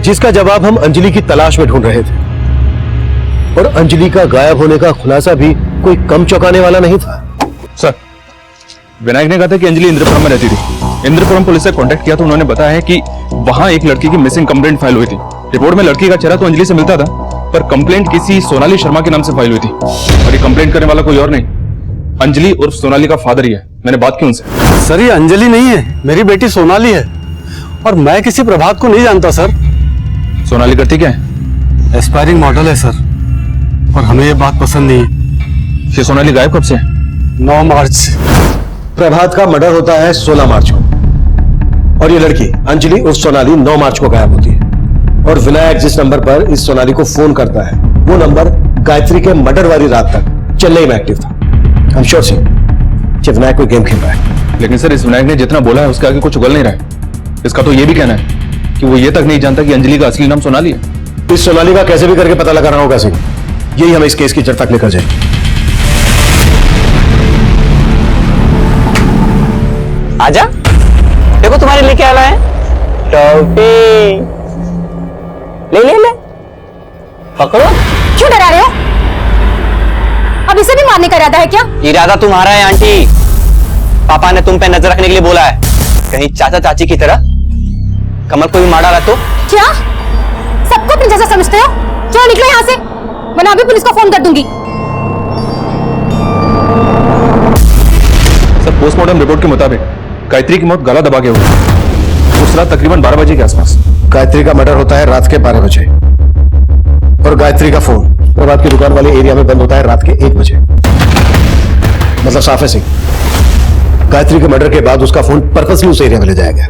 जिसका जवाब हम अंजलि की तलाश में ढूंढ रहे थे। और अंजलि का गायब होने का खुलासा भी कोई कम चौंकाने वाला नहीं था।
सर विनायक ने कहा था कि अंजलि इंद्रपुरम में रहती थी। इंद्रपुरम पुलिस से कांटेक्ट किया तो उन्होंने बताया है कि वहां एक लड़की की मिसिंग कंप्लेंट फाइल हुई थी। रिपोर्ट में लड़की का चेहरा तो अंजलि से मिलता था, पर कंप्लेंट किसी सोनाली शर्मा के नाम से फाइल हुई थी और ये कंप्लेंट करने वाला कोई और नहीं, अंजलि उर्फ सोनाली का फादर ही है। मैंने बात की उनसे।
सर ये अंजलि नहीं है, मेरी बेटी सोनाली है और मैं किसी प्रभात को नहीं जानता सर।
सोनाली करती क्या है?
एस्पायरिंग मॉडल है सर, और हमें ये बात पसंद नहीं है।
ये सोनाली गायब कब से है?
9 मार्च से।
प्रभात का मर्डर होता है 16 मार्च को और ये लड़की अंजलि उर्फ सोनाली 9 मार्च को गायब होती है। और विनायक जिस नंबर पर इस सोनाली को फोन करता है वो नंबर गायत्री के मर्डर वाली रात तक चेन्नई में एक्टिव था। I'm sure sir, कि विनायक कोई गेम खेल रहा है।
लेकिन सर इस विनायक ने जितना बोला है उसके आगे कुछ उगल नहीं रहा है। इसका तो ये भी कहना है कि वो ये तक नहीं जानता कि अंजलि का असली नाम सोनाली है।
इस सोनाली का कैसे भी करके पता लगाना होगा सिंह, यही हमें इस केस की जड़ तक लेकर जाए।
आजा, देखो तुम्हारे लिए क्या लाए हैं। टॉफी ले ले ले, पकड़ो।
क्यों डरा रहे हो? अब इसे भी मारने का इरादा है क्या?
इरादा तुम्हारा है आंटी, पापा ने तुम पे नजर रखने के लिए बोला है, कहीं चाचा चाची की तरह कमल को भी मार डाला तो।
क्या सबको अपनी जैसा समझते हो? चलो निकलो यहाँ से, वरना अभी पुलिस को फोन कर दूंगी।
सर पोस्टमार्टम रिपोर्ट के मुताबिक गायत्री की मौत गला दबा के हुई उस रात तकरीबन 12 बजे के आसपास।
गायत्री का मर्डर होता है रात के 12 बजे और गायत्री का फोन प्रभात की दुकान वाले एरिया में बंद होता है रात के 1 बजे। मतलब साफ है सिंह, गायत्री के मर्डर के बाद उसका फोन पर्पसली उस एरिया में ले जाया गया।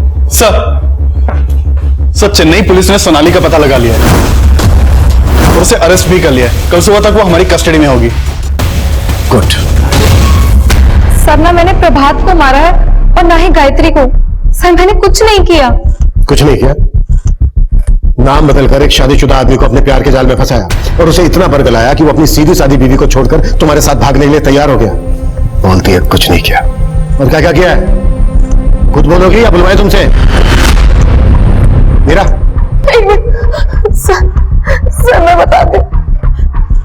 सर चेन्नई पुलिस ने सोनाली का पता लगा लिया है और उसे अरेस्ट भी कर लिया है। कल सुबह तक वो हमारी कस्टडी में होगी।
गुड।
सर ना मैंने प्रभात को मारा है और ना ही गायत्री को। सर मैंने कुछ नहीं किया।
कुछ नहीं किया? नाम बदलकर एक शादीशुदा आदमी को अपने प्यार के जाल में फंसाया और उसे इतना बरगलाया कि वो अपनी सीधी सादी बीवी को छोड़कर तुम्हारे साथ भागने के लिए तैयार हो गया। बोलती है कुछ नहीं किया। और क्या क्या किया है? खुद बोलोगी या बुलवाए तुमसे? मीरा।
सर मैं बता दूं,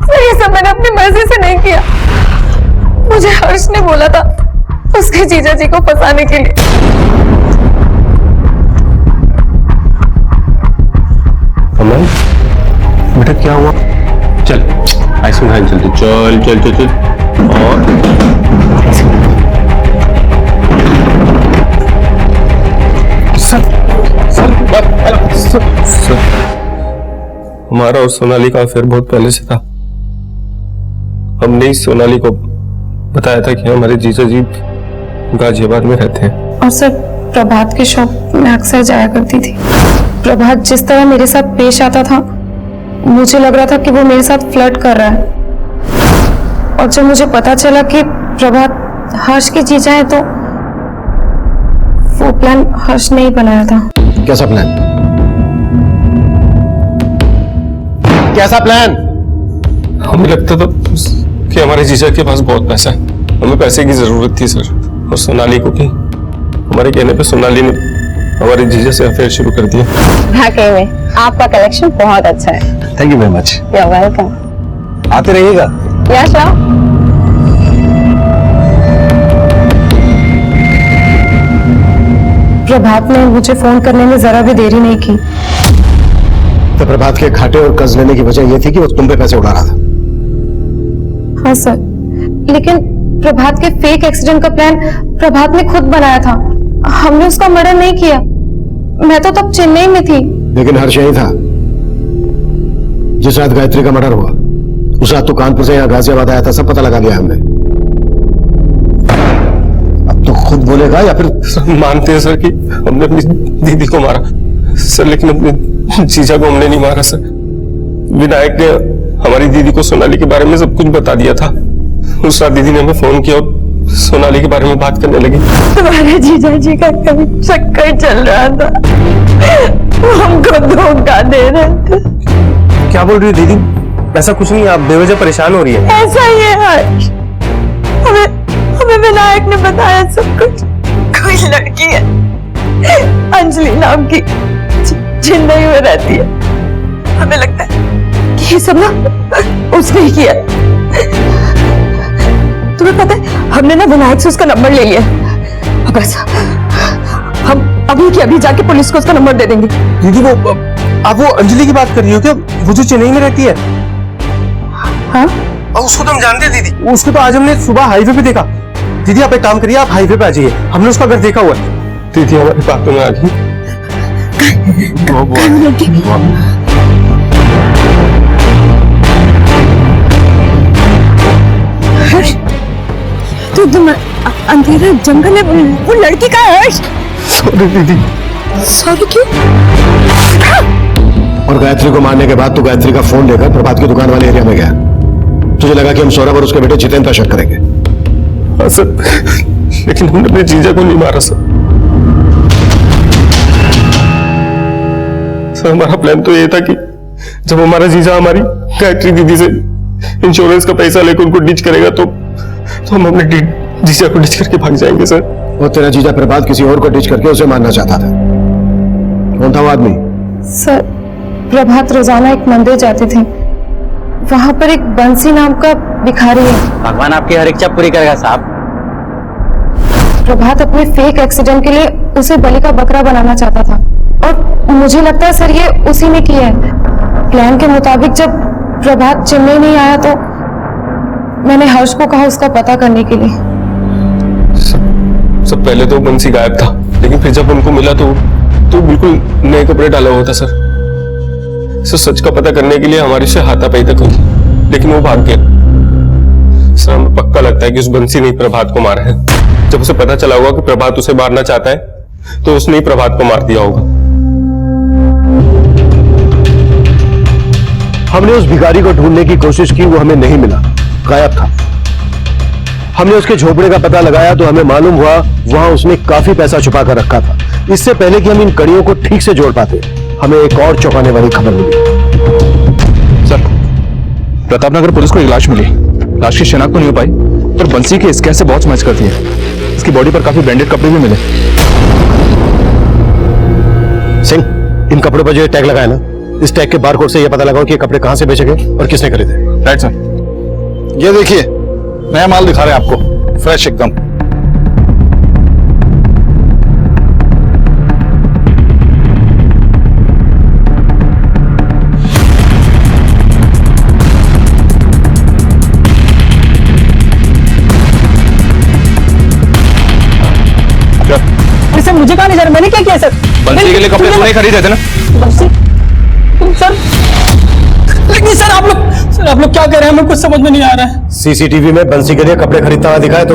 सर ये सब मैंने अपनी मर्जी से नहीं किया। मुझे हर्ष ने बोला था उसके जीजा जी को फंसाने के लिए।
अमन बेटा क्या हुआ? चल आइसक्रीम खाने चलते। चल चल चल चल। और
सर हमारा और सोनाली का अफेयर बहुत पहले से था। हमने इस सोनाली को बताया था कि हमारे जीजा जी गाजियाबाद में रहते हैं।
और सर प्रभात के शॉप में अक्सर जाया करती थी। प्रभात जिस तरह मेरे साथ पेश आता था मुझे लग रहा था कि वो मेरे साथ फ्लर्ट कर रहा है। और जब मुझे पता चला कि प्रभात हर्ष की जीजा है तो वो प्लान हर्ष ने ही बनाया था।
कैसा प्लान? कैसा प्लान?
हमें लगता था कि हमारे जीजा के पास बहुत पैसा है, हमें पैसे की जरूरत थी सर। और सोनाली को भी हमारे कहने पे सोनाली ने हमारे जीजा से अफेयर शुरू कर दिया।
वाकई में आपका कलेक्शन बहुत अच्छा है।
Thank you very much.
You are welcome.
आते रहिएगा।
Yes sir.
प्रभात ने मुझे फोन करने में जरा भी देरी नहीं की।
तो प्रभात के खाते और कर्ज लेने की वजह यह थी कि वो तुम पे पैसे उड़ा रहा था।
हाँ सर, लेकिन प्रभात के फेक एक्सीडेंट का प्लान प्रभात ने खुद बनाया था। हमने उसका मर्डर नहीं किया। मैं तो तब चेन्नई में थी।
लेकिन हर्ष यही था। जिस रात गायत्री का मर्डर हुआ उस रात तो कानपुर से यहाँ गाजियाबाद आया था, सब पता लगा लिया हमने। अब तो खुद बोलेगा या फिर?
मानते हैं सर कि हमने अपनी दीदी को मारा सर, लेकिन अपने जीजा को हमने नहीं मारा सर। विनायक ने हमारी दीदी को सोनाली के बारे में सब कुछ बता दिया था। उस रात दीदी ने हमें फोन किया और सोनाली के बारे में बात करने लगी।
तुम्हारे जीजा जी का कभी चक्कर चल रहा था, हमको धोखा दे रहे थे।
क्या बोल रही है दीदी? ऐसा कुछ नहीं, आप बेवजह परेशान हो रही है।
ऐसा ही है हर्ष, हमें विनायक ने बताया सब कुछ। कोई लड़की है अंजलि नाम की, चेन्नई में रहती है। हमें लगता है कि ये सब ना उसने ही किया। तुम्हें पता है हमने ना विनायक से उसका नंबर ले लिया। बस हम अभी के अभी जाके पुलिस को उसका नंबर दे देंगे।
दीदी वो आप वो अंजलि की बात कर रही हो क्या? वो जो चेन्नई में रहती है?
हाँ,
और उसको तो हम जानते हैं दीदी। उसको तो आज हमने सुबह हाईवे पे देखा। दीदी आप एक काम करिए, आप हाईवे पे आ जाइए, हमने उसका घर देखा हुआ है। दीदी हमारी बातों में आ गई।
तो तुम अंधेरा जंगल में वो लड़की का है हर्ष?
सॉरी दीदी।
सॉरी क्यों?
और गायत्री को मारने के बाद तो गायत्री का फोन लेकर प्रभात की दुकान वाले एरिया में गया। तुझे लगा कि हम सौरभ और उसके बेटे जितेंद्र पर शक करेंगे?
हाँ सर, लेकिन हमने अपने जीजा को नहीं मारा सर। सर हमारा प्लान तो ये था कि जब हमारा जीजा हमारी गायत्री दीदी से इंश्योरेंस का पैसा लेकर उनको डिच करेगा तो हम अपने जीजा को डिच करके भाग जाएंगे सर।
और तेरा जीजा प्रभात किसी और को डिच करके उसे मारना चाहता था। कौन था वो आदमी?
सर प्रभात रोजाना एक मंदिर जाते थे, वहां पर एक बंसी नाम का भिखारी है।
भगवान आपकी हर इच्छा पूरी करेगा साहब।
प्रभात अपने फेक एक्सीडेंट के लिए उसे बलि का बकरा बनाना चाहता था और मुझे लगता है सर ये उसी ने किया है। प्लान के मुताबिक जब प्रभात चेन्नई नहीं आया तो मैंने हर्ष को कहा उसका पता करने के लिए।
सब पहले तो बंसी गायब था, लेकिन फिर जब उनको मिला तो बिल्कुल नए कपड़े डाला हुआ था सर। सच का पता करने के लिए हमारे से हाथापाई तक हुई, लेकिन वो भाग गया। सर हमें पक्का लगता है कि उस बंसी ने प्रभात को मारा है। जब उसे पता चला होगा कि प्रभात उसे मारना चाहता है तो उसने ही प्रभात को मार दिया होगा।
हमने उस भिखारी को ढूंढने की कोशिश की, वो हमें नहीं मिला, गायब था। हमने उसके झोपड़े का पता लगाया तो हमें मालूम हुआ वहां उसने काफी पैसा छुपा कर रखा था। इससे पहले कि हम इन कड़ियों को ठीक से जोड़ पाते, हमें एक और चौंकाने वाली खबर मिली।
सर, प्रतापनगर पुलिस को एक लाश मिली। लाश की शिनाख्त तो नहीं हो पाई, पर बंसी के स्केच से बहुत मैच करती है। इसकी बॉडी पर काफी ब्रांडेड कपड़े भी मिले।
सिंह, इन कपड़ों पर जो टैग लगाया ना, इस टैग के बारकोड से यह पता लगाओ कि ये कपड़े कहां से बेचे गए और किसने खरीदे।
Right sir. ये देखिए, नया माल दिखा रहे हैं आपको, फ्रेश एकदम।
सर मुझे कहा नहीं जा रहा, मैंने क्या किया सर?
बंसी के लिए कपड़े तो नहीं खरीदे थे ना?
बंसी? सर लेकिन सर आप लोग क्या कह रहे हैं, हमें कुछ समझ में नहीं आ रहा है।
सीसीटीवी में बंसी के लिए कपड़े खरीदता हुआ दिखा है तो?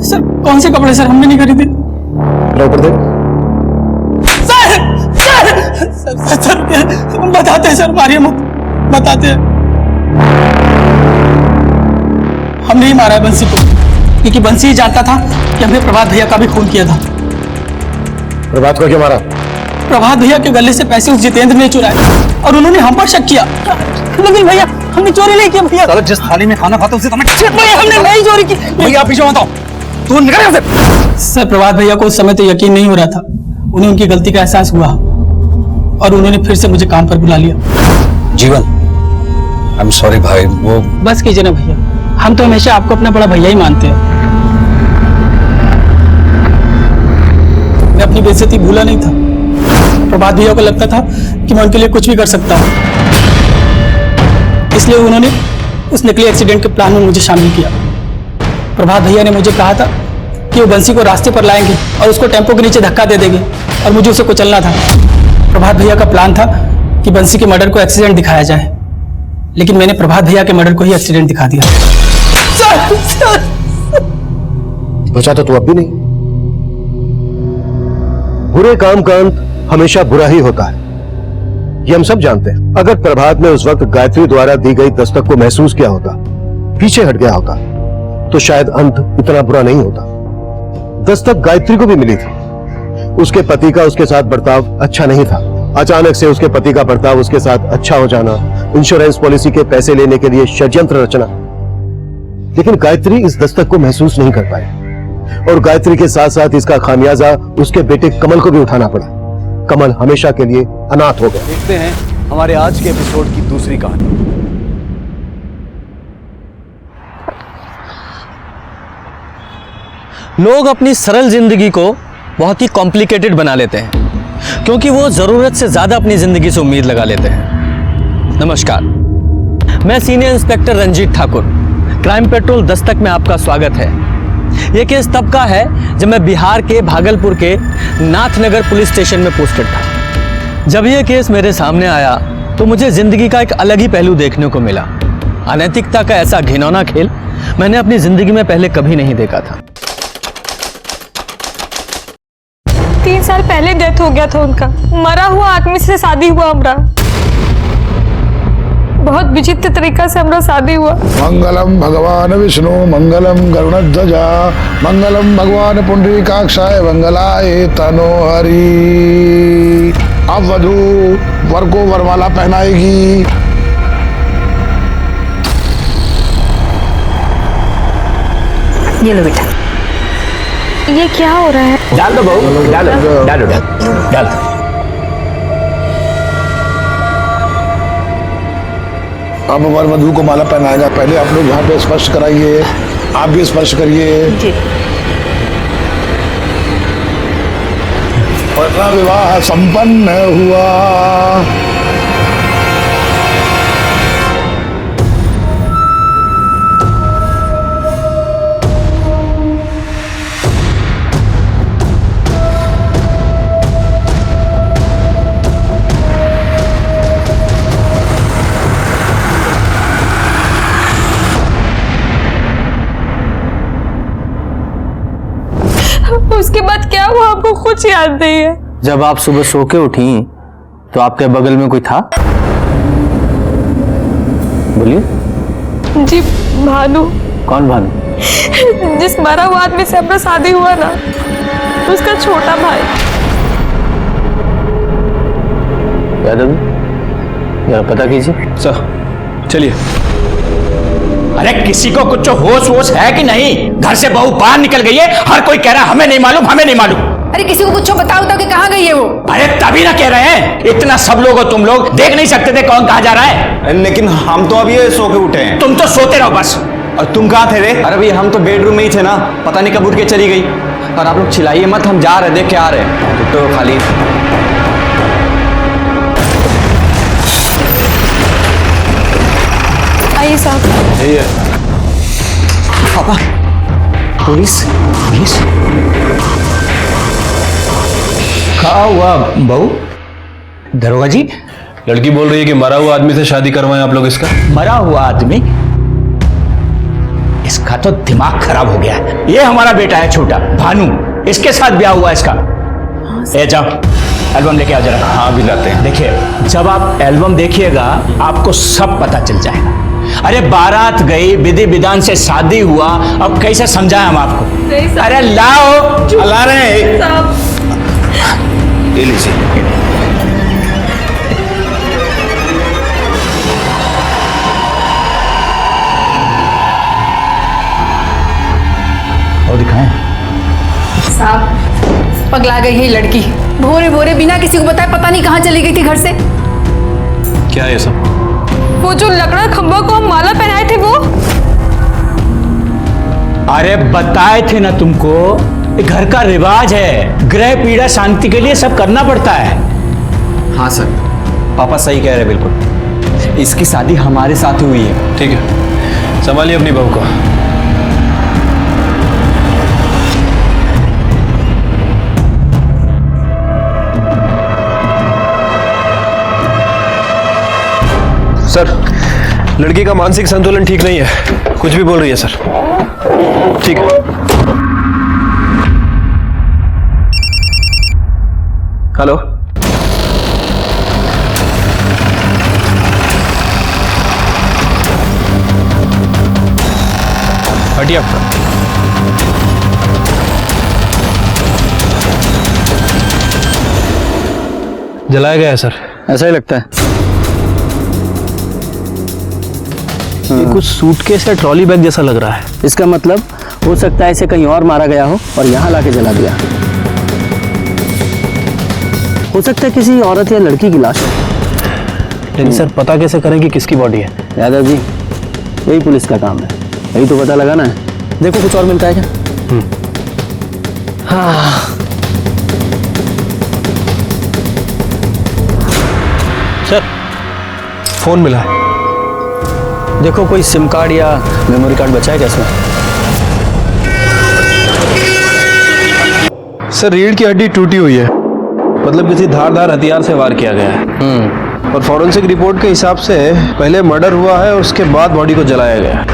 सर कौन से कपड़े सर? हमने नहीं खरीदे।
ऊपर देख।
सर बताते हैं सर, मारिए मत, बताते हैं। हमने ही मारा है बंसी को, क्योंकि बंसी ही जानता था कि हमने प्रभात भैया का भी खून किया था।
प्रभात को क्यों मारा?
प्रभात भैया के गले से पैसे उस जितेंद्र ने चुराए और उन्होंने हम पर शक किया। लेकिन भैया हमने चोरी नहीं की भैया।
जिस थाली में खाना खाता उसे
भैया हमने नहीं चोरी की
भैया। पीछे मत आओ, तू निकल यहाँ से।
सर प्रभात भैया को उस समय तो यकीन नहीं हो रहा था। उन्हें उनकी गलती का एहसास हुआ और उन्होंने फिर से मुझे काम पर बुला लिया।
जीवन, आई एम सॉरी भाई। वो
बस कीजिए ना भैया, हम तो हमेशा आपको अपना बड़ा भैया ही मानते हैं। मैं अपनी बेइज्जती भूला नहीं था। प्रभात भैया को लगता था कि मैं उनके लिए कुछ भी कर सकता हूँ, इसलिए उन्होंने उस नकली एक्सीडेंट के प्लान में मुझे शामिल किया। प्रभात भैया ने मुझे कहा था कि वो बंसी को रास्ते पर लाएंगे और उसको टेंपो के नीचे धक्का दे देंगे और मुझे उसे कुचलना था। प्रभात भैया का प्लान था कि बंसी के मर्डर को एक्सीडेंट दिखाया जाए, लेकिन मैंने प्रभात भैया के मर्डर को ही एक्सीडेंट दिखा दिया।
बचा तो तू अब भी नहीं। बुरे काम का अंत हमेशा बुरा ही होता है, ये हम सब जानते हैं। अगर प्रभात ने उस वक्त गायत्री द्वारा दी गई दस्तक को महसूस किया होता, पीछे हट गया होता, तो शायद अंत इतना बुरा नहीं होता। दस्तक गायत्री को भी मिली थी। उसके पति का उसके साथ बर्ताव अच्छा नहीं था। अचानक से उसके पति का बर्ताव उसके साथ अच्छा हो जाना, इंश्योरेंस पॉलिसी के पैसे लेने के लिए षड्यंत्र रचना। लेकिन गायत्री इस दस्तक को महसूस नहीं कर पाई और गायत्री के साथ साथ इसका खामियाजा उसके बेटे कमल को भी उठाना पड़ा। कमल हमेशा के लिए अनाथ हो गया।
देखते हैं हमारे आज के एपिसोड की दूसरी कहानी।
लोग अपनी सरल जिंदगी को बहुत ही कॉम्प्लिकेटेड बना लेते हैं, क्योंकि वो जरूरत से ज्यादा अपनी जिंदगी से उम्मीद लगा लेते हैं। नमस्कार, मैं senior inspector Ranjit Thakur, Crime Patrol Dastak में आपका स्वागत है। यह केस तब का है जब मैं बिहार के भागलपुर के नाथनगर पुलिस स्टेशन में पोस्टेड था। जब यह केस मेरे सामने आया तो मुझे जिंदगी का एक अलग ही पहलू देखने को मिला। अनैतिकता का ऐसा घिनौना खेल मैंने अपनी जिंदगी में पहले कभी नहीं देखा था।
3 साल पहले डेथ हो गया था उनका। मरा हुआ आदमी से शादी हुआ हमरा। बहुत विचित्र तरीका से हमरा शादी हुआ।
मंगलम भगवान विष्णु मंगलम गरुड़ध्वजा मंगलम भगवान पुंडरीकाक्षाय मंगलाय तनोहरि। अब वधू वर को वरमाला पहनाएगी।
ये लो बेटा।
ये क्या हो रहा है?
डाल दो बहू, डालो डालो डालो डालो।
अब वर वधू को माला पहनाएगा। पहले आप लोग यहाँ पे स्पर्श कराइए, आप भी स्पर्श करिए। और विवाह संपन्न हुआ।
को कुछ याद नहीं है।
जब आप सुबह सो के उठी तो आपके बगल में कोई था? बोलिए।
जी भानु।
कौन भानु?
जिस मरा हुआ आदमी से अपना शादी हुआ ना, उसका छोटा भाई।
यादव जरा पता कीजिए।
सर चलिए।
अरे किसी को कुछ होश वोश है कि नहीं? घर से बहू बाहर निकल गई है, हर कोई कह रहा है हमें नहीं मालूम, हमें नहीं मालूम।
अरे किसी को कुछ बताओ तो कि कहाँ गई है वो?
अरे तभी ना कह रहे हैं, इतना सब लोग हो तुम लोग, देख नहीं सकते थे कौन कहाँ जा रहा है?
लेकिन हम तो अभी सो के उठे हैं।
तुम तो सोते रहो बस।
और तुम कहाँ थे रे? अरे भैया हम तो बेडरूम में ही थे ना, पता नहीं कब उठ के चली गई। और आप लोग चिल्लाइए मत, हम जा रहे देख के आ रहे हैं। तो खाली
आइए साहब।
पापा पुलिस पुलिस
कहा हुआ बहू? दरोगा जी,
लड़की बोल रही है कि मरा हुआ आदमी से शादी करवाएं आप लोग इसका।
मरा हुआ आदमी? इसका तो दिमाग खराब हो गया है। ये हमारा बेटा है छोटा भानु, इसके साथ ब्याह हुआ इसका। ए जाओ एल्बम लेके आ जरा।
हाँ भी लाते हैं।
देखिए जब आप एल्बम देखिएगा आपको सब पता चल जाएगा। अरे बारात गई, विधि विधान से शादी हुआ, अब कैसे समझाएं हम आपको? अरे लाओ। ला रहे हैं।
ले लीजिए।
और दिखाएं।
साहब पगला गई है लड़की, भोरे भोरे बिना किसी को बताए पता नहीं कहाँ चली गई थी घर से।
क्या है सब?
वो जो लकड़ा खंबा को हम माला पहनाए थे वो।
अरे बताए थे ना तुमको, घर का रिवाज है, ग्रह पीड़ा शांति के लिए सब करना पड़ता है।
हाँ सर, पापा सही कह रहे बिल्कुल। इसकी शादी हमारे साथ हुई है।
ठीक है, संभालिए अपनी बहू को।
सर लड़की का मानसिक संतुलन ठीक नहीं है, कुछ भी बोल रही है सर। ठीक है। हेलो
हटिए आपका।
जलाया गया है सर।
ऐसा ही लगता है।
ये कुछ सूटकेस या ट्रॉली बैग जैसा लग रहा है।
इसका मतलब हो सकता है इसे कहीं और मारा गया हो और यहाँ लाके जला दिया। हो सकता है किसी औरत या लड़की की लाश हो।
लेकिन सर पता कैसे करें कि किसकी बॉडी है?
यादव जी यही पुलिस का काम है, यही तो पता लगाना है। देखो कुछ और मिलता है क्या?
हाँ सर फोन मिला है।
देखो कोई सिम कार्ड या मेमोरी कार्ड बचा है क्या इसमें?
सर रीढ़ की हड्डी टूटी हुई है, मतलब किसी धारदार हथियार से वार किया गया है। और फॉरेंसिक रिपोर्ट के हिसाब से पहले मर्डर हुआ है, उसके बाद बॉडी को जलाया गया।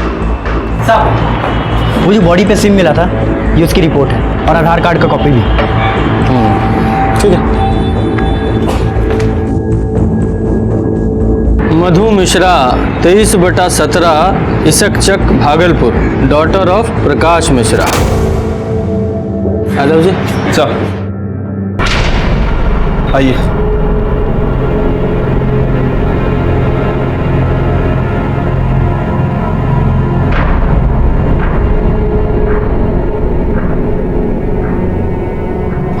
साहब वो जो बॉडी पे सिम मिला था ये उसकी रिपोर्ट है और आधार कार्ड का कॉपी भी।
ठीक है।
मधु मिश्रा 23/17 इसकचक Bhagalpur, daughter of Prakash Mishra. Yadav ji
sir आइए।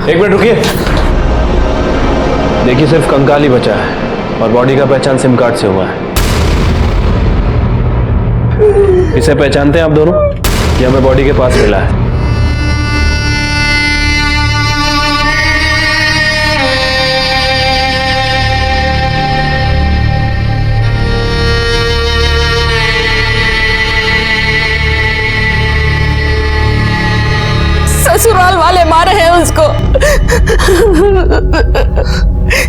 एक मिनट रुकिए। देखिए सिर्फ कंकाल ही बचा है और बॉडी का पहचान सिम कार्ड से हुआ है। इसे पहचानते हैं आप दोनों? ये हमें बॉडी के पास मिला है।
ससुराल वाले मारे हैं उसको।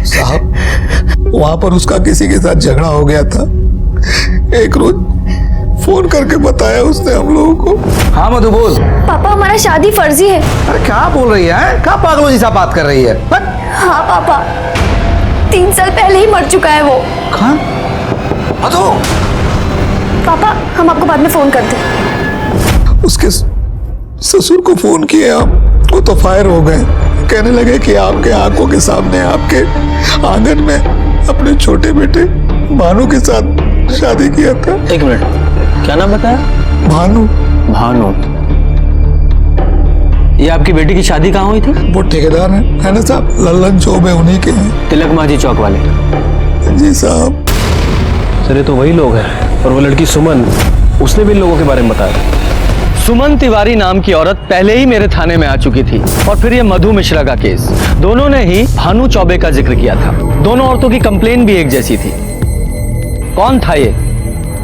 साहब वहां पर उसका किसी के साथ झगड़ा हो गया था। एक रोज फोन करके बताया उसने हम लोगों को।
हाँ मधु बोल।
पापा हमारा शादी फर्जी है।
अरे क्या बोल रही है? क्या पागलों जैसा बात कर रही है?
हाँ पापा, 3 साल पहले ही मर चुका है वो।
हाँ? मधु।
पापा हम आपको बाद में फोन करते हैं।
उसके ससुर को फोन किए हम, वो तो फायर हो गए। कहने लगे कि आपके आंखों के सामने आपके आंगन में अपने छोटे बेटे भानु के साथ शादी किया था।
एक मिनट, क्या नाम बताया?
भानु।
भानु, ये आपकी बेटी की शादी कहाँ हुई थी?
वो ठेकेदार है ना साहब, लल्लन चौबे उन्हीं के हैं।
तिलक माझी चौक वाले?
जी साहब।
सर ये तो वही लोग हैं। और वो लड़की सुमन, उसने भी इन लोगों के बारे में बताया।
सुमन तिवारी नाम की औरत पहले ही मेरे थाने में आ चुकी थी, और फिर ये मधु मिश्रा का केस। दोनों ने ही भानु चौबे का जिक्र किया था। दोनों औरतों की कंप्लेन भी एक जैसी थी। कौन था ये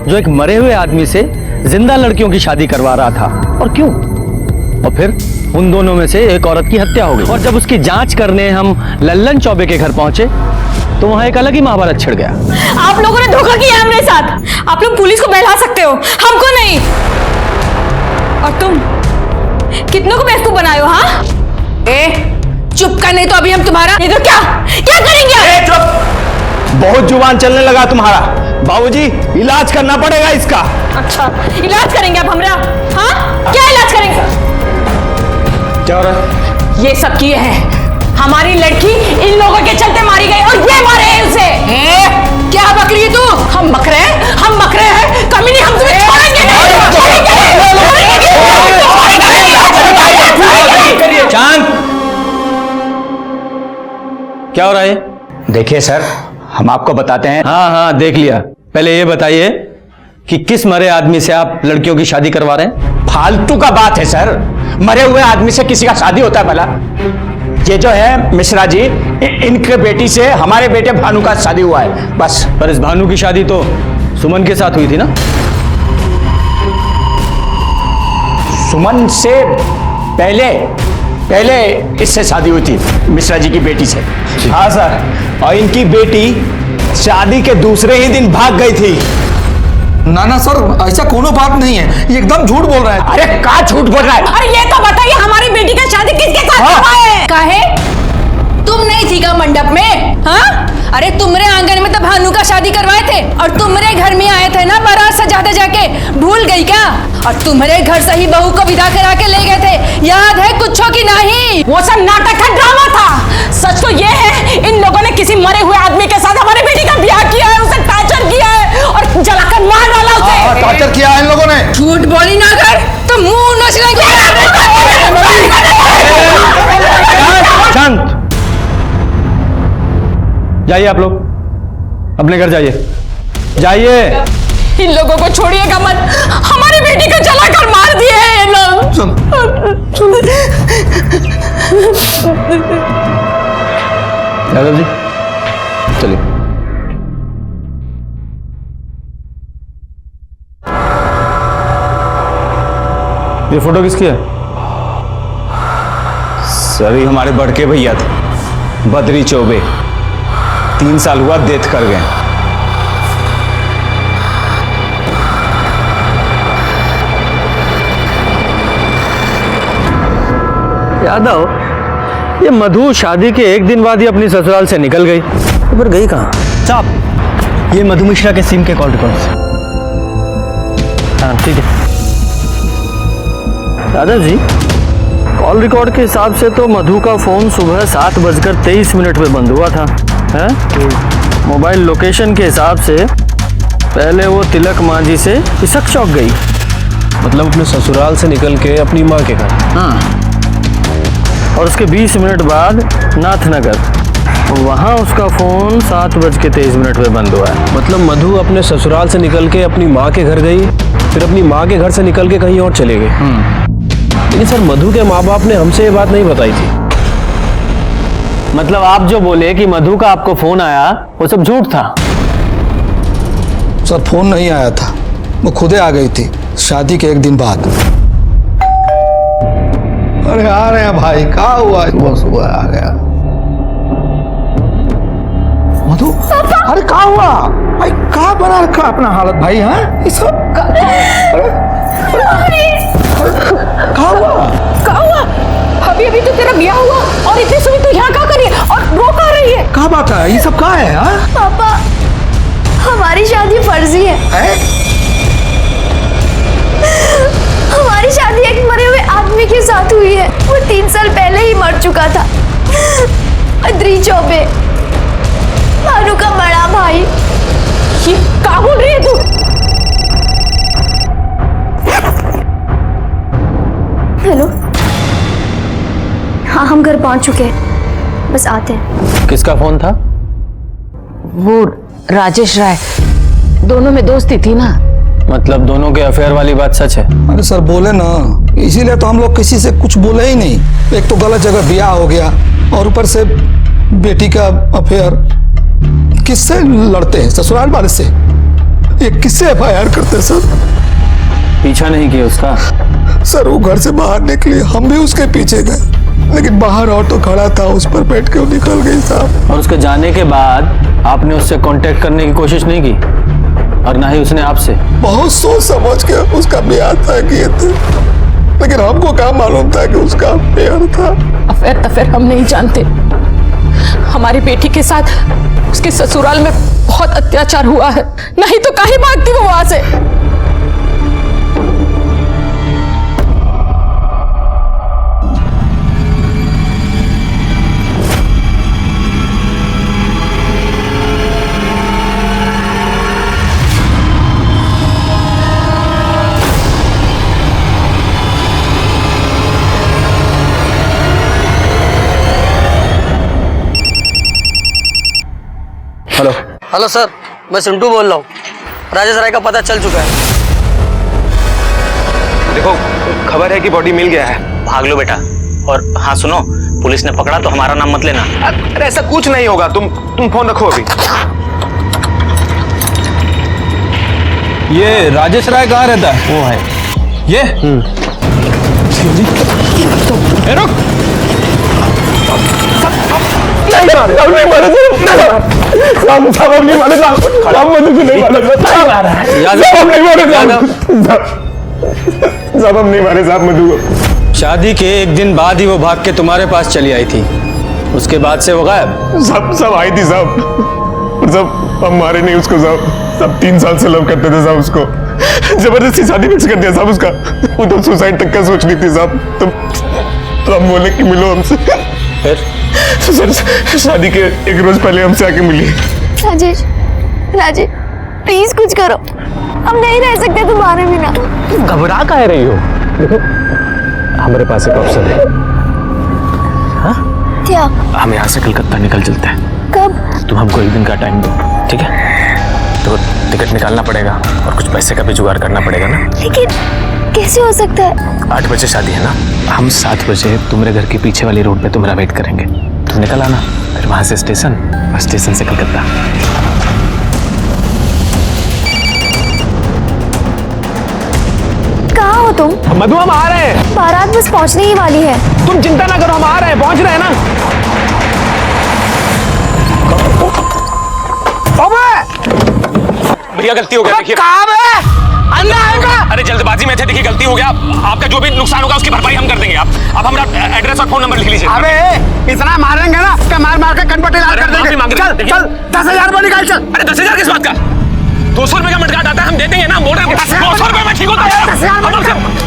जो एक मरे हुए आदमी से जिंदा लड़कियों की शादी करवा रहा था, और क्यों? और फिर उन दोनों में से एक औरत की हत्या हो गई, और जब उसकी जांच करने हम लल्लन चौबे के घर पहुंचे तो वहां एक अलग ही महाभारत छिड़ गया।
आप लोगों ने धोखा किया हमरे साथ। आप लोग पुलिस को बहला सकते हो, हमको नहीं। और तुम कितनों को बेवकूफ बनाए हो? हाँ, चुप कर, नहीं तो अभी हम तुम्हारा, नहीं तो क्या क्या करेंगे?
चुप, बहुत जुबान चलने लगा तुम्हारा। बाबूजी इलाज करना पड़ेगा इसका।
अच्छा, इलाज करेंगे आप हमरा? हाँ, क्या इलाज करेंगे?
क्या हो रहा है?
ये सब किए हैं, हमारी लड़की इन लोगों के चलते मारी गई, और ये मारे हैं उसे। क्या बकरी है तू? हम बकरे हैं, हम बकरे हैं। कमी नहीं, हम तुम्हें छोड़ेंगे नहीं।
शांत।
क्या हो रहा है?
देखिए सर, हम आपको बताते हैं।
हाँ हाँ देख लिया। पहले ये बताइए कि किस मरे आदमी से आप लड़कियों की शादी करवा रहे हैं?
फालतू का बात है सर, मरे हुए आदमी से किसी का शादी होता है भला? ये जो है मिश्रा जी, इनके बेटी से हमारे बेटे भानु का शादी हुआ है बस।
पर इस भानु की शादी तो सुमन के साथ हुई थी ना?
सुमन से पहले इससे शादी हुई थी, मिश्रा जी की बेटी से। हाँ सर, और इनकी बेटी शादी के दूसरे ही दिन भाग गई थी।
ना ना सर, ऐसा कोनो बात नहीं है, ये एकदम झूठ बोल रहा है।
अरे क्या झूठ बोल रहा है?
अरे ये तो बताइए, हमारी बेटी का शादी किसके साथ हुआ है? काहे? तुम नहीं थी का मंडप में? हाँ, अरे तुमरे आंगन में तो भानु का शादी करवाए थे, और तुमरे घर में आए थे ना बारात सजाते जाके, भूल गई क्या? और तुम्हारे घर से ही बहू को विदा करा के ले गए थे, याद है कुछ की नहीं? वो सब नाटक था, ड्रामा था। सच तो ये है, इन लोगों ने किसी मरे हुए आदमी के साथ हमारी बेटी का ब्याह किया है, उसे टॉर्चर किया है और जलाकर मार डाला उसे।
टॉर्चर किया है इन लोगों ने।
झूठ बोली ना कर तो मुंह नोच लेंगे।
शांत, जाइए आप लोग, अपने घर जाइए, जाइए।
इन लोगों को छोड़िएगा मत, हमारी बेटी को जलाकर मार दिए हैं ये लोग।
यादव जी चलिए। ये फोटो किसकी है?
सर ये हमारे बड़के भैया थे, बद्री चौबे। 3 साल हुआ डेथ कर गए।
यादव, ये मधु शादी के एक दिन बाद ही अपनी ससुराल से निकल गई, तो फिर गई कहाँ? साहब, ये मधु मिश्रा के सिम के कॉल रिकॉर्ड। हाँ ठीक है यादव जी, कॉल रिकॉर्ड के हिसाब से तो मधु का फोन सुबह 7:23 पे बंद हुआ था, है? मोबाइल लोकेशन के हिसाब से पहले वो तिलक माझी से इसक चौक गई,
मतलब अपने ससुराल से निकल के अपनी माँ के घर।
हाँ, और उसके 20 मिनट बाद नाथनगर, वहाँ उसका फोन 7:23 पे बंद हुआ है।
मतलब मधु अपने ससुराल से निकल के अपनी माँ के घर गई, फिर अपनी माँ के घर से निकल के कहीं और चले गए। लेकिन सर मधु के माँ बाप ने हमसे ये बात नहीं बताई थी।
मतलब आप जो बोले कि मधु का आपको फोन आया, वो सब झूठ था?
सर फोन नहीं आया था, वो खुदे आ गई थी शादी के एक दिन बाद। अरे आ रहे हैं भाई, कहा हुआ? सुबह सुबह आ गया। मधु, अरे कहा हुआ भाई?
कहा बना रखा अपना हालत भाई? हाँ ये सब कहा हुआ?
अभी अभी तो तेरा ब्याह हुआ और इतनी सुनी तू यहाँ क्या कर रही है और रो कहाँ रही है?
कहा बात है? ये सब कहा है? हाँ
पापा हमारी शादी फर्जी है। हमारी शादी एक मरे हुए आदमी के साथ हुई है। वो 3 साल पहले ही मर चुका था। अद्री चौबे, भानु का बड़ा भाई।
ये क्या बोल रही है तू?
हेलो, हाँ हम घर पहुंच चुके हैं, बस आते हैं।
किसका फोन था?
वो राजेश राय, दोनों में दोस्ती थी ना।
मतलब दोनों के अफेयर वाली बात सच है?
अरे सर बोले ना, इसीलिए तो हम लोग किसी से कुछ बोले ही नहीं। एक तो गलत जगह ब्याह हो गया और ऊपर से बेटी का अफेयर। किससे लड़ते हैं? ससुराल वाले से। ये किससे FIR करते हैं सर?
पीछा नहीं किया उसका?
सर वो घर से बाहर निकली, हम भी उसके पीछे गए, लेकिन बाहर ऑटो खड़ा था, उस पर बैठ के वो निकल गई साहब।
और उसके जाने के बाद आपने उससे कांटेक्ट करने की कोशिश नहीं की और ना ही उसने आपसे?
बहुत सोच समझ के उसका ब्याह तय किए थे, लेकिन हमको क्या मालूम था कि उसका अफेयर था।
अफेयर तफेयर हम नहीं जानते। हमारी बेटी के साथ उसके ससुराल में बहुत अत्याचार हुआ है, नहीं तो काहे भागती वो वहां से?
हेलो
हेलो सर, मैं सिंटू बोल रहा हूँ। राजेश राय का पता चल चुका है।
देखो खबर है कि बॉडी मिल गया है।
भाग लो बेटा। और हाँ सुनो, पुलिस ने पकड़ा तो हमारा नाम मत लेना।
अरे ऐसा कुछ नहीं होगा, तुम फोन रखो अभी।
ये राजेश राय कहाँ रहता है? वो है ये। रुक।
नहीं मारे साहब मधु को।
शादी के एक दिन बाद ही वो भाग के तुम्हारे पास चली आई थी, उसके बाद से वो गायब?
सब आई थी साहब, सब हम मारे नहीं उसको साहब। सब 3 साल से लव करते थे साहब उसको, जबरदस्ती शादी फिक्स कर दिया साहब उसका। वो तो सुसाइड तक का सोच रही थी साहब। तो हम बोले कि मिलो हमसे।
फिर
सर शादी के एक रोज पहले हमसे आके मिली।
राजेश प्लीज कुछ करो, हम नहीं रह सकते तुम्हारे बिना।
घबरा काहे रही हो? देखो हमारे पास एक ऑप्शन है। हाँ?
क्या?
हम यहाँ से कलकत्ता निकल चलते हैं।
कब?
तुम हमको 1 दिन का टाइम दो, ठीक है? तो टिकट निकालना पड़ेगा और कुछ पैसे का भी जुगाड़ करना पड़ेगा ना।
लेकिन कैसे हो सकता है?
8 बजे शादी है ना, हम 7 बजे तुम्हारे घर के पीछे वाली रोड पे तुम्हारा वेट करेंगे। तुम निकल आना, फिर वहां से स्टेशन और स्टेशन से कलकत्ता।
कहाँ हो तुम?
मधु हम आ रहे हैं।
बारात बस पहुंचने ही वाली है।
तुम चिंता ना करो, हम आ रहे हैं, पहुंच रहे हैं ना।
भैया गलती हो गया, देखिए। अरे जल्दबाजी में थे, देखिए गलती हो गया। आपका जो भी नुकसान होगा उसकी भरपाई हम कर देंगे। आप हमारा एड्रेस और फोन नंबर लिख लीजिए।
अबे इतना मारेंगे ना कि मार के कनपट्टी लाल कर देंगे। चल 10,000 रुपए निकाल चल।
अरे 10,000 किस बात का? 200 रुपए का मटकाट आता है, हम दे देंगे ना। बोल रहे हैं 200 रुपए में ठीक होता है।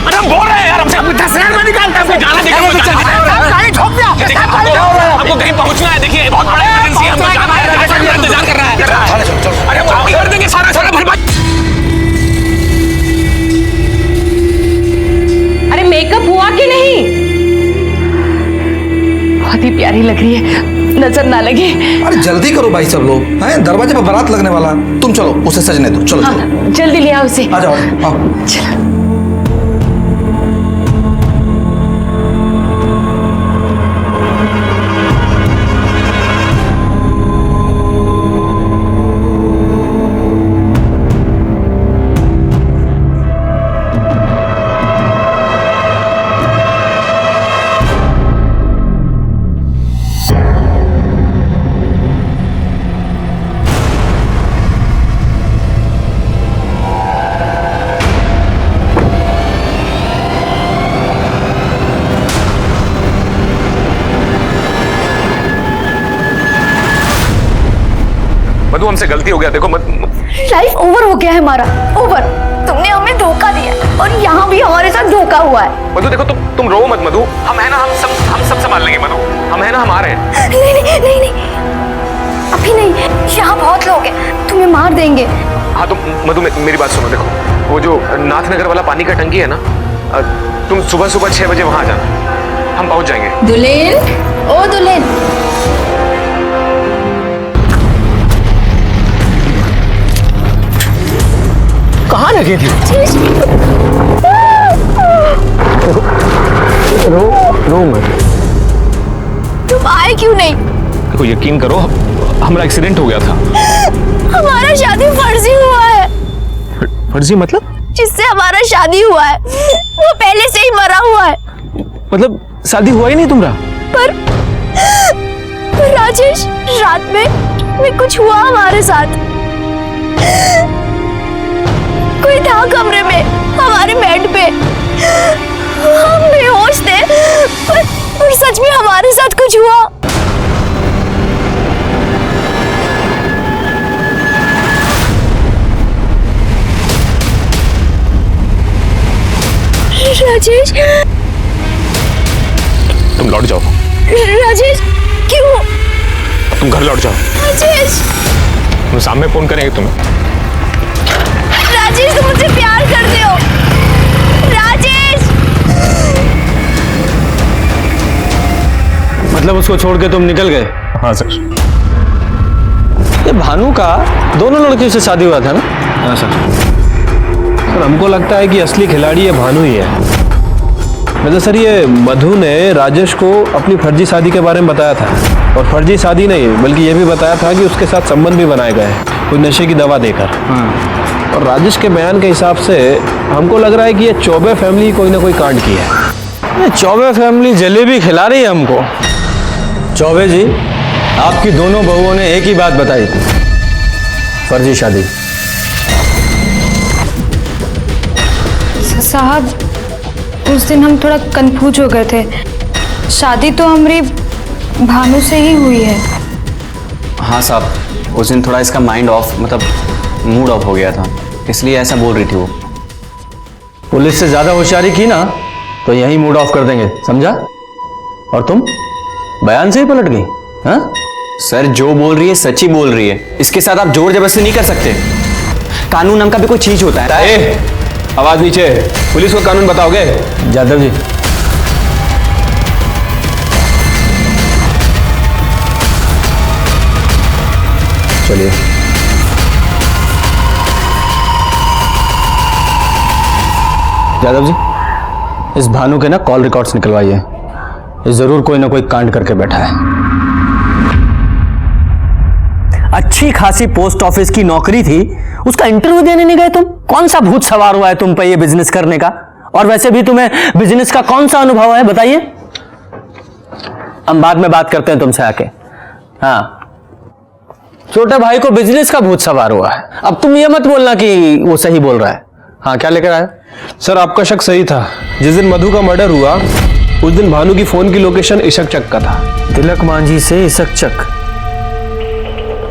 अरे हम बोल रहे हैं यार, हमसे
10,000 रुपए निकालते हैं।
जाना देखिए, हमको कहीं पहुंचना है। देखिए बहुत बड़ा इमरजेंसी है, हमको जाना है, इंतजार कर रहा है। अरे हम कर देंगे सारा भरपाई।
अरे मेकअप हुआ कि नहीं? बहुत ही प्यारी लग रही है, नजर ना लगे।
अरे जल्दी करो भाई, सब लोग हैं, दरवाजे पर बारात लगने वाला। तुम चलो उसे सजने दो। चलो
हाँ, जल्दी ले आओ उसे।
आ जाओ। चलो
मधु हमसे गलती हो गया, देखो
लाइफ ओवर हो गया है हमारा, ओवर। तुमने हमें धोखा दिया और यहाँ भी हमारे साथ धोखा हुआ है।
मधु देखो तुम रो मत मधु, हम है ना, हम सब संभाल लेंगे मधु, हम है ना, हम आ रहे हैं।
नहीं, अभी नहीं, यहाँ बहुत लोग हैं, तुम्हें मार देंगे।
हाँ तो मधु मेरी बात सुनो, देखो वो जो नाथनगर वाला पानी का टंकी है ना, तुम सुबह 6 बजे वहां आ जाना, हम पहुंच जाएंगे।
दुल्हन, ओ दुल्हन,
कहाँ लगे थे? रो मत।
तुम आए क्यों नहीं?
देखो यकीन करो, हमारा एक्सीडेंट हो गया था।
हमारा शादी फर्जी हुआ है।
फर्जी मतलब?
जिससे हमारा शादी हुआ है वो पहले से ही मरा हुआ है।
मतलब शादी हुआ ही नहीं तुम्हारा?
पर राजेश, रात में कुछ हुआ हमारे साथ। कोई था कमरे में हमारे बेड पे, हम बेहोश थे, पर सच में हमारे साथ कुछ हुआ। राजेश,
तुम लौट जाओ।
राजेश, क्यों?
तुम घर लौट जाओ।
राजेश,
हम शाम में फोन करेंगे तुम्हें।
राजेश, तुम मुझसे प्यार करते हो। राजेश,
मतलब उसको छोड़ के तुम निकल गए?
हाँ सर।
ये भानु का दोनों लड़कियों से शादी हुआ था ना?
हाँ सर। सर हमको लगता है कि असली खिलाड़ी ये भानु ही है। मतलब सर ये मधु ने राजेश को अपनी फर्जी शादी के बारे में बताया था, और फर्जी शादी नहीं बल्कि ये भी बताया था कि उसके साथ संबंध भी बनाए गए कोई नशे की दवा देकर। और राजेश के बयान के हिसाब से हमको लग रहा है कि ये चौबे फैमिली कोई ना कोई कांड की है।
ये चौबे फैमिली जलेबी खिला रही है हमको। चौबे जी, आपकी दोनों बहुओं ने एक ही बात बताई थी, फर्जी शादी।
साहब, उस दिन हम थोड़ा कंफ्यूज हो गए थे। शादी तो हमारी भानु से ही हुई है।
हाँ साहब, उस दिन थोड़ा इसका माइंड ऑफ, मतलब मूड ऑफ हो गया था, इसलिए ऐसा बोल रही थी वो।
पुलिस से ज्यादा होशियारी की ना तो यही मूड ऑफ कर देंगे, समझा? और तुम बयान से ही पलट गई? हाँ
सर, जो बोल रही है सच ही बोल रही है, इसके साथ आप जोर जबरदस्ती नहीं कर सकते। कानून नाम का भी कोई चीज होता है।
आवाज नीचे, पुलिस को कानून बताओगे?
जादव जी, चलिए। यादव जी, इस भानु के ना कॉल रिकॉर्ड्स निकलवाइए, ये जरूर कोई ना कोई कांड करके बैठा है। अच्छी खासी पोस्ट ऑफिस की नौकरी थी, उसका इंटरव्यू देने नहीं गए तुम? कौन सा भूत सवार हुआ है तुम पे ये बिजनेस करने का? और वैसे भी तुम्हें बिजनेस का कौन सा अनुभव है, बताइए? हम बाद में बात करते हैं तुमसे आके। हाँ, छोटे भाई को बिजनेस का भूत सवार हुआ है। अब तुम ये मत बोलना कि वो सही बोल रहा है। हाँ, क्या लेकर आया?
सर आपका शक सही था। जिस दिन मधु का मर्डर हुआ उस दिन भानु की फोन की लोकेशन इशक चक का था।
तिलक मांझी से इशक चक,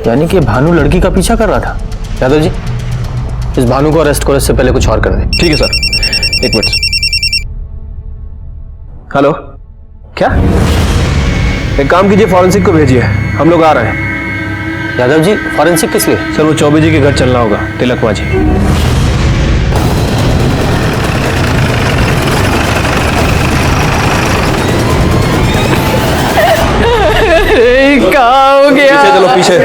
यानी कि भानु लड़की का पीछा कर रहा था। यादव जी, इस भानु को अरेस्ट करो, इससे पहले कुछ और कर दे।
ठीक है सर, एक मिनट। हेलो,
क्या?
एक काम कीजिए, फॉरेंसिक को भेजिए, हम लोग आ रहे हैं।
यादव जी, फॉरेंसिक किस लिए?
सर वो चौबे जी के घर चलना होगा, तिलक मांझी।
क्या हो गया?
पीछे चलो, पीछे।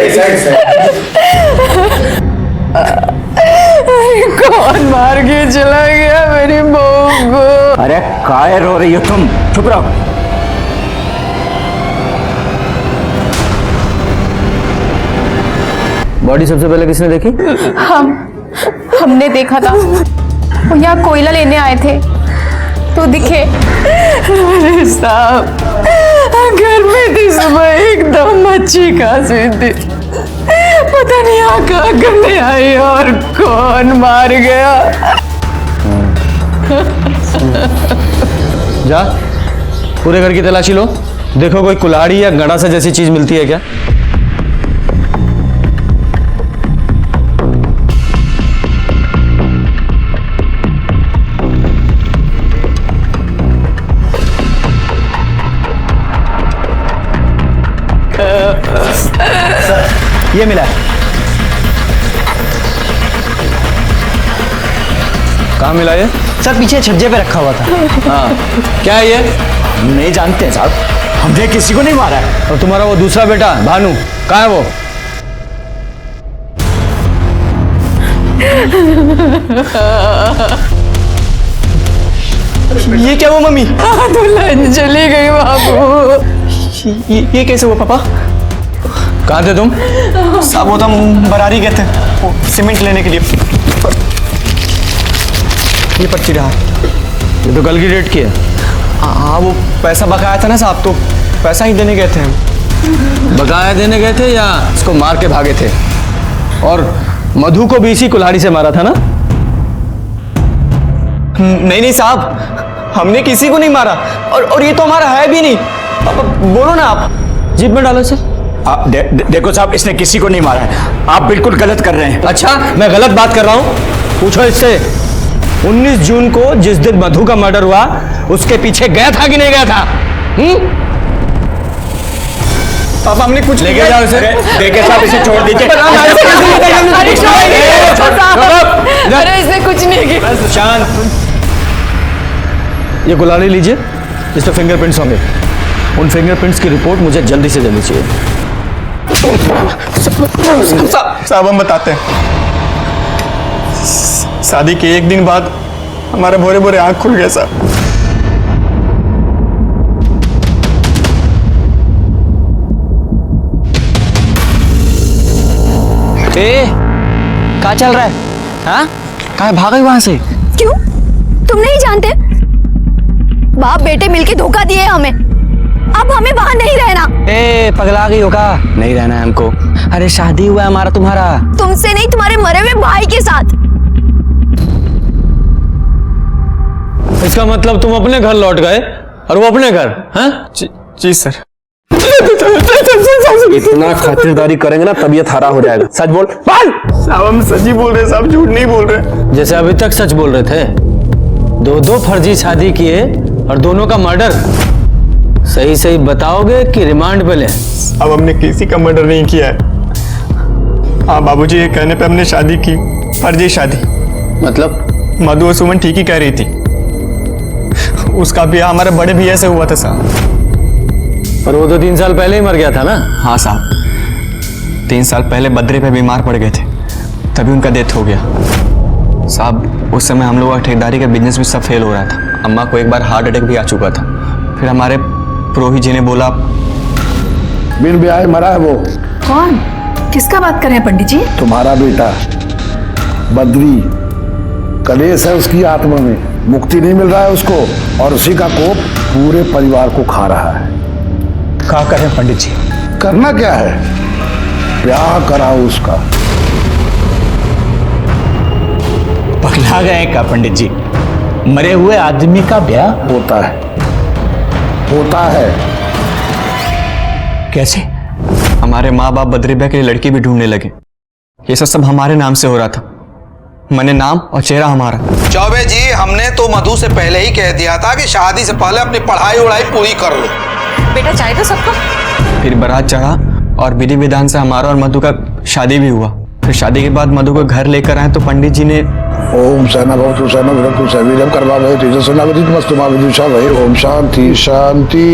कौन मार के चला गया मेरी बहू को?
अरे काहे रो रही हो तुम? चुप रहो।
बॉडी सबसे पहले किसने देखी?
हमने देखा था, वो यहाँ कोयला लेने आए थे तो दिखे।
साहब, घर में थी, सुबह एकदम अच्छी खासी थी, पता नहीं आग करने आई और कौन मार गया। जा, पूरे घर की तलाशी लो, देखो कोई कुल्हाड़ी या गड़ासा जैसी चीज मिलती है क्या। ये मिला। कहाँ मिला ये?
सर पीछे छज्जे पे रखा हुआ था।
हाँ, क्या है ये?
हम नहीं जानते हैं साहब, हमने किसी को नहीं मारा है।
और तुम्हारा वो दूसरा बेटा भानु कहाँ है वो?
ये क्या हुआ मम्मी?
दुल्हन चली गई बाबू।
ये कैसे हुआ पापा?
कहाँ थे तुम?
साहब वो तो हम बरारी गए थे वो सीमेंट लेने के लिए। ये पर्ची रहा।
ये तो कल की डेट की है।
हाँ वो पैसा बकाया था ना साहब, तो पैसा ही देने गए थे हम।
बकाया देने गए थे या इसको मार के भागे थे? और मधु को भी इसी कुल्हाड़ी से मारा था ना?
नहीं साहब, हमने किसी को नहीं मारा और ये तो हमारा है भी नहीं। अब बोलो ना आप।
जीप में डालो इसे।
देखो साहब, इसने किसी को नहीं मारा है, आप बिल्कुल गलत कर रहे हैं।
अच्छा, मैं गलत बात कर रहा हूँ? पूछो इससे। 19 जून को जिस दिन मधु का मर्डर हुआ उसके पीछे गया था कि नहीं गया था?
पापा हमने कुछ
लेके जाओ इसे।
देखे साहब, इसे छोड़ दीजिए।
अरे इसने कुछ नहीं किया।
शांत। ये कुल्हाड़ी लीजिए, इस पे फिंगरप्रिंट्स होंगे। उन फिंगरप्रिंट्स की रिपोर्ट मुझे जल्दी से जल्दी चाहिए।
साहब हम बताते हैं। शादी के एक दिन बाद हमारे भोरे भोरे आंख खुल गए साहब। क्या चल रहा है? हाँ, कहाँ भाग गई वहां से?
क्यों? तुम नहीं जानते? बाप बेटे मिलके धोखा दिए हमें। अब हमें वहां नहीं रहना।
पगला गई होगा? नहीं रहना है हमको। अरे शादी हुआ है हमारा तुम्हारा।
तुमसे नहीं, तुम्हारे मरे हुए भाई के साथ।
इसका मतलब तुम अपने घर लौट गए और वो अपने घर? हाँ?
जी सर।
इतना खातिरदारी करेंगे ना तबीयत हरा हो जाएगा। सच बोल।
साहब हम सच ही बोल रहे हैं साहब, झूठ नहीं बोल रहे।
जैसे अभी तक सच बोल रहे थे। दो फर्जी शादी किए और दोनों का मर्डर। सही सही बताओगे कि रिमांड पे ले?
अब हमने किसी का मर्डर नहीं किया है। हाँ बाबूजी, ये कहने पे हमने शादी की, फर्जी शादी।
मतलब?
मधु और सुमन ठीक ही कह रही थी। उसका ब्याह हमारे बड़े भैया से हुआ था साहब।
पर वो तो 3 साल पहले ही मर गया था ना?
हाँ साहब, 3 साल पहले बद्रे पे बीमार पड़ गए थे, तभी उनका डेथ हो गया साहब। उस समय हम लोगों का ठेकेदारी का बिजनेस भी सब फेल हो रहा था। अम्मा को एक बार हार्ट अटैक भी आ चुका था। फिर हमारे पुरोहित जी ने बोला
बिन ब्याह मरा है वो।
कौन? किसका बात कर रहे हैं पंडित जी?
तुम्हारा बेटा बद्री। कलेश है उसकी आत्मा में, मुक्ति नहीं मिल रहा है उसको, और उसी का कोप पूरे परिवार को खा रहा है।
क्या करें पंडित जी?
करना क्या है? ब्याह कराओ उसका।
पगला गए क्या पंडित जी? मरे हुए आदमी का ब्याह
होता है, होता है।
कैसे?
हमारे माँ बाप बद्री भैया के लिए लड़की भी ढूंढने लगे। ये सब हमारे नाम से हो रहा था। मैंने नाम और चेहरा हमारा।
चौबे जी, हमने तो मधु से पहले ही कह दिया था कि शादी से पहले अपनी पढ़ाई उड़ाई पूरी कर लो।
बेटा चाय दो सबको।
फिर बारात चढ़ा और विधि विधान से हमारा और मधु का शादी भी हुआ। फिर शादी के बाद मधु को घर लेकर आए तो पंडित जी ने
ओम सहना भवतु सहना भवतु सवीरम कर्मा भवे तेजस्विनावतीतमस्तु मा विदुषा भवे। ओम शांति शांति।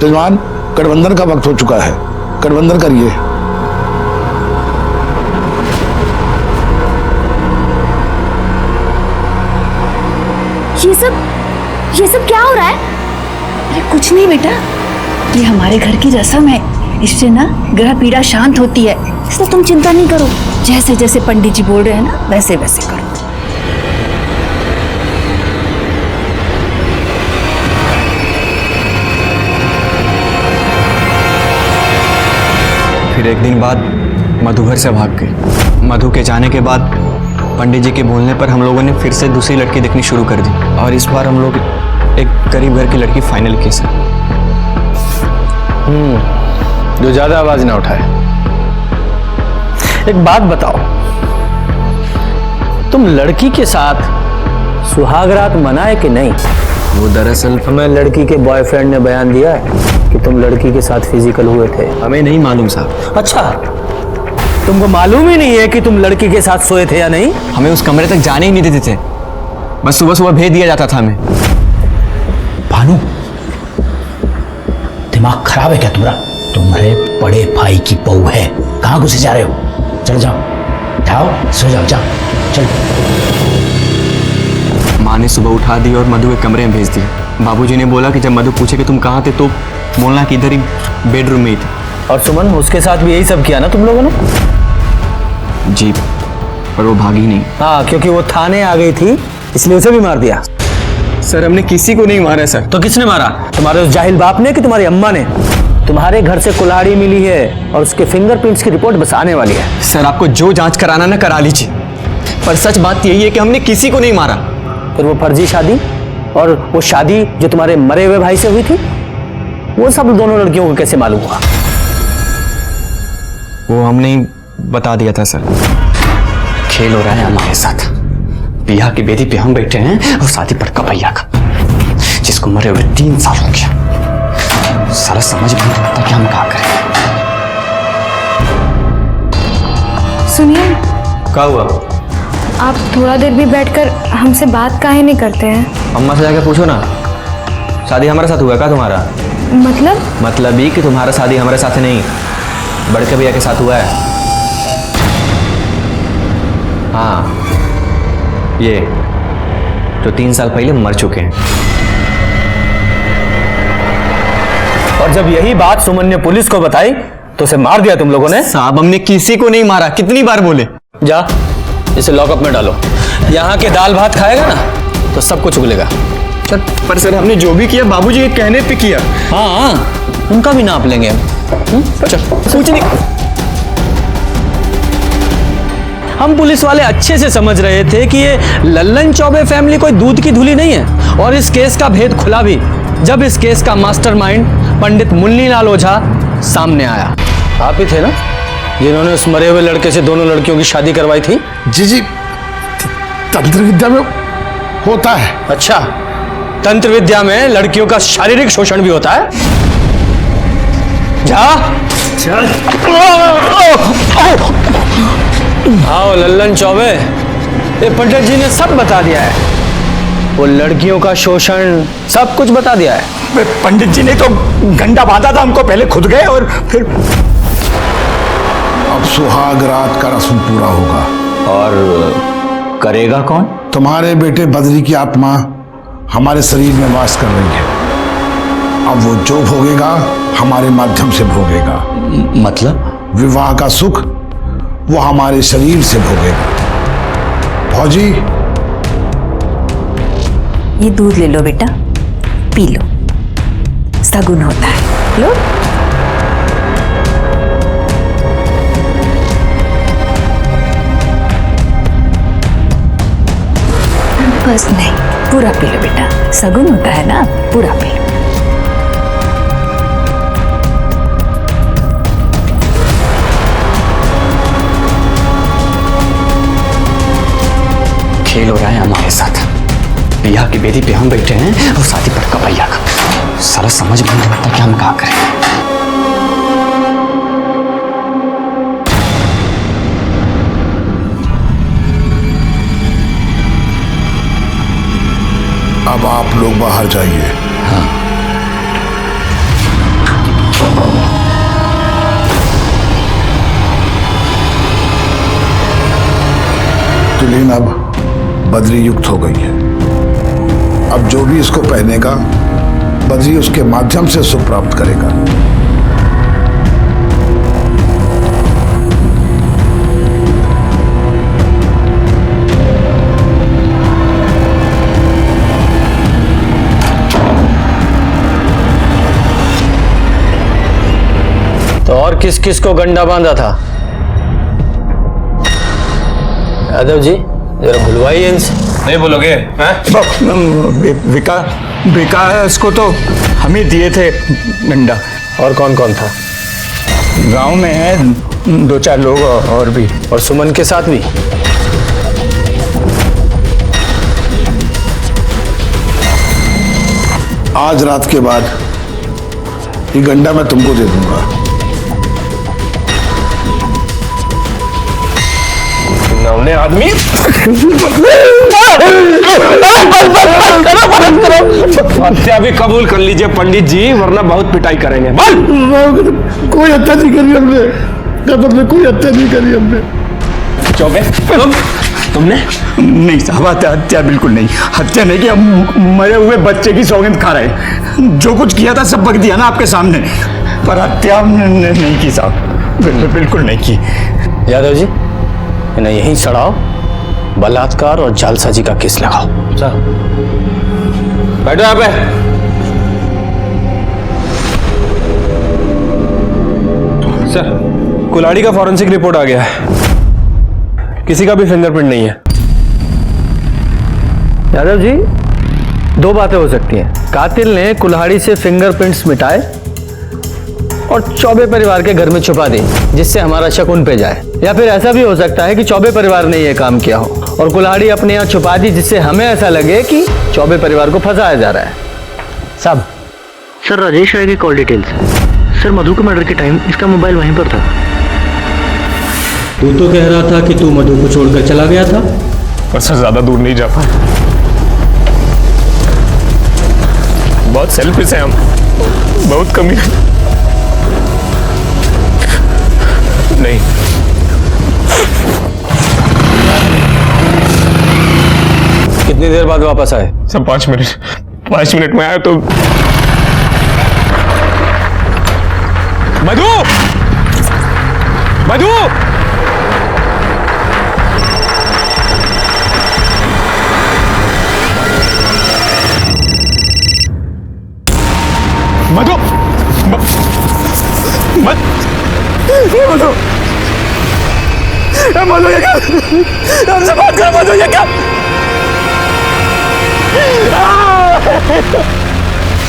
यजमान, गठबंधन का वक्त हो चुका है, गठबंधन करिए।
ये सब क्या हो रहा है?
अरे कुछ नहीं बेटा, ये हमारे घर की रस्म है। इससे ना ग्रह पीड़ा शांत होती है, इसलिए तुम चिंता नहीं करो। जैसे जैसे पंडित जी बोल रहे हैं ना, वैसे वैसे करो।
फिर एक दिन बाद मधु घर से भाग गई। मधु के जाने के बाद पंडित जी के बोलने पर हम लोगों ने फिर से दूसरी लड़की देखनी शुरू कर दी और इस बार हम लोग एक गरीब घर की लड़की फाइनल की सर।
जो ज्यादा आवाज ना उठाए। एक बात बताओ, तुम लड़की के साथ सुहागरात मनाए कि नहीं?
वो दरअसल
हमें लड़की के बॉयफ्रेंड ने बयान दिया है कि तुम लड़की के साथ फिजिकल हुए थे?
हमें नहीं मालूम साहब।
अच्छा, तुमको मालूम ही नहीं है कि तुम लड़की के साथ सोए थे या नहीं?
हमें उस कमरे तक जाने ही नहीं देते थे, बस सुबह सुबह भेज दिया जाता था हमें।
भानु, दिमाग खराब है क्या तुम्हारा? तुम्हारे बड़े भाई की बहू है, कहाँ घुसे जा रहे हो? चलो जाओ जाओ, सो जाओ, जाओ चलो।
माँ ने सुबह उठा दी और मधु के कमरे में भेज दिया। बाबूजी ने बोला कि जब मधु पूछे कि तुम कहाँ थे तो बोलना कि इधर ही बेडरूम में ही थे।
और सुमन, उसके साथ भी यही सब किया ना तुम लोगों ने?
जी, पर वो भागी नहीं।
हाँ, क्योंकि वो थाने आ गई थी इसलिए उसे भी मार दिया।
सर हमने किसी को नहीं मारा सर।
तो किसने मारा? तुम्हारे उस जाहिल बाप ने कि तुम्हारी अम्मा ने? तुम्हारे घर से कुल्हाड़ी मिली है और उसके फिंगरप्रिंट्स की रिपोर्ट बस आने वाली है।
सर आपको जो जांच कराना ना करा लीजिए, पर सच बात यही है कि हमने किसी को नहीं मारा।
फिर वो फर्जी शादी और वो शादी जो तुम्हारे मरे हुए भाई से हुई थी, वो सब दोनों लड़कियों को कैसे मालूम हुआ?
वो हमने बता दिया था सर।
खेल हो रहा है हमारे साथ। बियाह की बेदी पे हम बैठे हैं और शादी पर कपैया का, जिसको मरे हुए 3 साल हो गया। सारा समझ में नहीं आता कि हम क्या करें।
सुनिए,
क्या हुआ?
आप थोड़ा देर भी बैठकर हमसे बात काहे नहीं करते हैं?
अम्मा से जाके पूछो ना, शादी हमारे साथ हुआ क्या तुम्हारा? मतलब ही कि तुम्हारा शादी हमारे साथ नहीं, बड़के भैया के साथ हुआ है। हाँ, ये जो 3 साल पहले मर चुके हैं।
और जब यही बात सुमन ने पुलिस को बताई तो उसे मार दिया तुम लोगों ने?
साहब हमने किसी को नहीं मारा, कितनी बार बोले।
जा, इसे लॉकअप में डालो। यहाँ के दाल भात खाएगा ना तो सब कुछ उगलेगा।
सर, पर सर हमने जो भी किया बाबूजी के कहने पे किया।
हाँ, उनका भी नाप लेंगे हम। चल, कुछ नहीं। हम पुलिस वाले अच्छे से समझ रहे थे कि ये लल्लन चौबे फैमिली कोई दूध की धुली नहीं है, और इस केस का भेद खुला भी जब इस केस का मास्टरमाइंड पंडित मुन्नीलाल ओझा सामने आया। आप ही थे ना जिन्होंने उस मरे हुए लड़के से दोनों लड़कियों की शादी करवाई थी?
जी, तंत्र विद्या में होता है।
अच्छा, तंत्र विद्या में लड़कियों का शारीरिक शोषण भी होता है? जा, चल। आओ लल्लन चौबे, ये पंडित जी ने सब बता दिया है। वो लड़कियों का शोषण सब कुछ बता दिया है।
पंडित जी ने तो गंडा बांधा था हमको, पहले खुद गए और फिर।
अब सुहाग रात का रस्म पूरा होगा।
और करेगा कौन?
तुम्हारे बेटे बद्री की आत्मा हमारे शरीर में वास कर रही है। अब वो जो भोगेगा हमारे माध्यम से भोगेगा।
मतलब?
विवाह का सुख वो हमारे शरीर से भोगेगा। फौजी,
ये दूध ले लो बेटा, पी लो, सगुन होता है। लो। बस नहीं, पूरा पी लो बेटा, सगुन होता है ना, पूरा पी लो।
खेल हो रहा है हमारे साथ। बियाह की बेदी पे हम बैठे हैं और शादी पर कपैया का। सारा समझ में नहीं आता कि हम क्या करें।
अब आप लोग बाहर जाइए।
हाँ।
तुलीन अब बद्री युक्त हो गई है। अब जो भी इसको पहनेगा बद्री उसके माध्यम से सुख प्राप्त करेगा।
तो और किस किस को गंडा बांधा था? यादव जी, जरा बुलवाइए इनसे।
नहीं बोलोगे? विकास को तो हम ही दिए थे गंडा।
और कौन कौन था?
गांव में है 2-4 लोग और भी।
और सुमन के साथ भी?
आज रात के बाद ये गंडा मैं तुमको दे दूंगा।
नौने आदमी हत्या भी कबूल कर लीजिए पंडित जी, वरना बहुत पिटाई करेंगे।
कोई हत्या नहीं करी हमने, कसम से कोई हत्या नहीं करी हमने।
चौबे तुमने? नहीं साहब, हत्या बिल्कुल नहीं, हत्या नहीं किया। मरे हुए बच्चे की सौगंध खा रहे। जो कुछ किया था सब बक दिया ना आपके सामने, पर हत्या नहीं की साहब, बिल्कुल नहीं की।
यादव जी, इन्हें यहीं चढ़ाओ, बलात्कार और जालसाजी का केस लगाओ। बैठो यहाँ पे।
सर, कुल्हाड़ी का फॉरेंसिक रिपोर्ट आ गया है, किसी का भी फिंगरप्रिंट नहीं है।
यादव जी, दो बातें हो सकती हैं। कातिल ने कुल्हाड़ी से फिंगरप्रिंट्स मिटाए और चौबे परिवार के घर में छुपा दी, जिससे हमारा शक उन पे जाए। या फिर ऐसा भी हो सकता है कि चौबे परिवार ने यह काम किया हो और कुल्हाड़ी अपने यहाँ छुपा दी, जिससे हमें ऐसा लगे कि चौबे परिवार को फंसाया जा रहा है। साहब,
सर राजेश राय की कॉल डिटेल्स। सर मधु के मर्डर के टाइम इसका मोबाइल वहीं पर था।
तू तो कह रहा था कि तू मधु को छोड़कर चला गया था।
पर सर ज्यादा दूर नहीं जा पाए, बहुत सेल्फिश है हम, बहुत कमी नहीं।
कितनी देर बाद वापस आए?
सब 5 मिनट में आया तो मधु मधु मधु मधु ये क्या? हमसे बात करो मधु, ये क्या?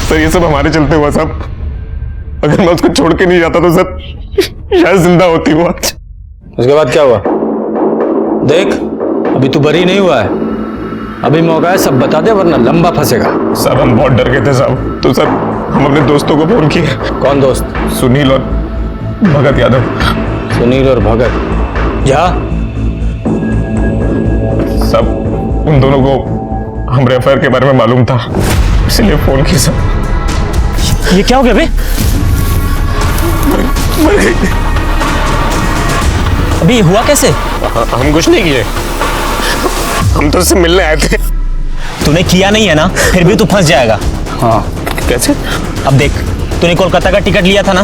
सर ये सब हमारे चलते हुआ सब। अगर मैं उसको छोड़ के नहीं जाता तो सर शायद जिंदा होती वो आज।
उसके बाद क्या हुआ? देख, अभी तू बरी नहीं हुआ है, अभी मौका है, सब बता दे वरना लंबा फंसेगा।
सर हम बहुत डर गए थे साहब, तो सर हम अपने दोस्तों को फोन किए।
कौन दोस्त?
सुनील और भगत यादव।
सुनील और भगत, जा।
सब उन दोनों को हमारे अफेयर के बारे में मालूम था, इसलिए फोन किया सर।
ये क्या हो गया बे?
मर गई।
अभी हुआ कैसे?
हम कुछ नहीं किए, हम तो उससे मिलने आए थे।
तूने किया नहीं है ना, फिर भी तू फंस जाएगा।
हाँ कैसे?
अब देख, तूने कोलकाता का टिकट लिया था ना,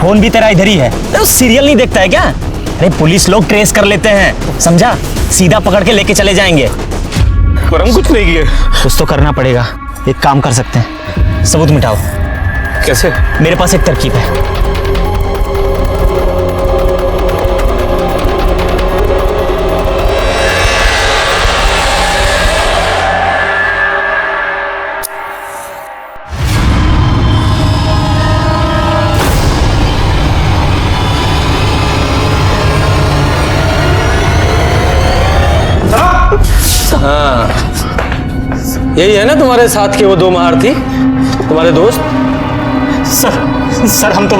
फोन भी तेरा इधर ही है। तो सीरियल नहीं देखता है क्या? अरे पुलिस लोग ट्रेस कर लेते हैं, समझा? सीधा पकड़ के लेके चले जाएंगे।
पर हम कुछ नहीं किए।
कुछ तो करना पड़ेगा। एक काम कर सकते हैं, सबूत मिटाओ।
कैसे?
मेरे पास एक तरकीब है।
हाँ, यही है ना तुम्हारे साथ के वो दो महारथी, तुम्हारे दोस्त?
सर हम तो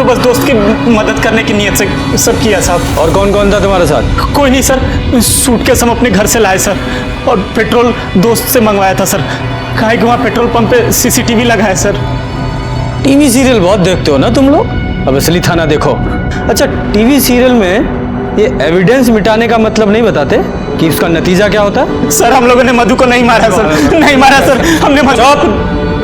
बस दोस्त की मदद करने की नियत से सब किया साहब।
और कौन कौन था तुम्हारे साथ?
कोई नहीं सर, सूटकेस हम अपने घर से लाए सर, और पेट्रोल दोस्त से मंगवाया था सर। काहे कि वहाँ पेट्रोल पंप पे सीसीटीवी लगा है सर।
टीवी सीरियल बहुत देखते हो ना तुम लोग, अब असली थाना देखो। अच्छा, टीवी सीरियल में ये एविडेंस मिटाने का मतलब नहीं बताते कि इसका नतीजा क्या होता है?
सर हम लोगों ने मधु को नहीं मारा सर, नहीं मारा सर, हमने
मधु।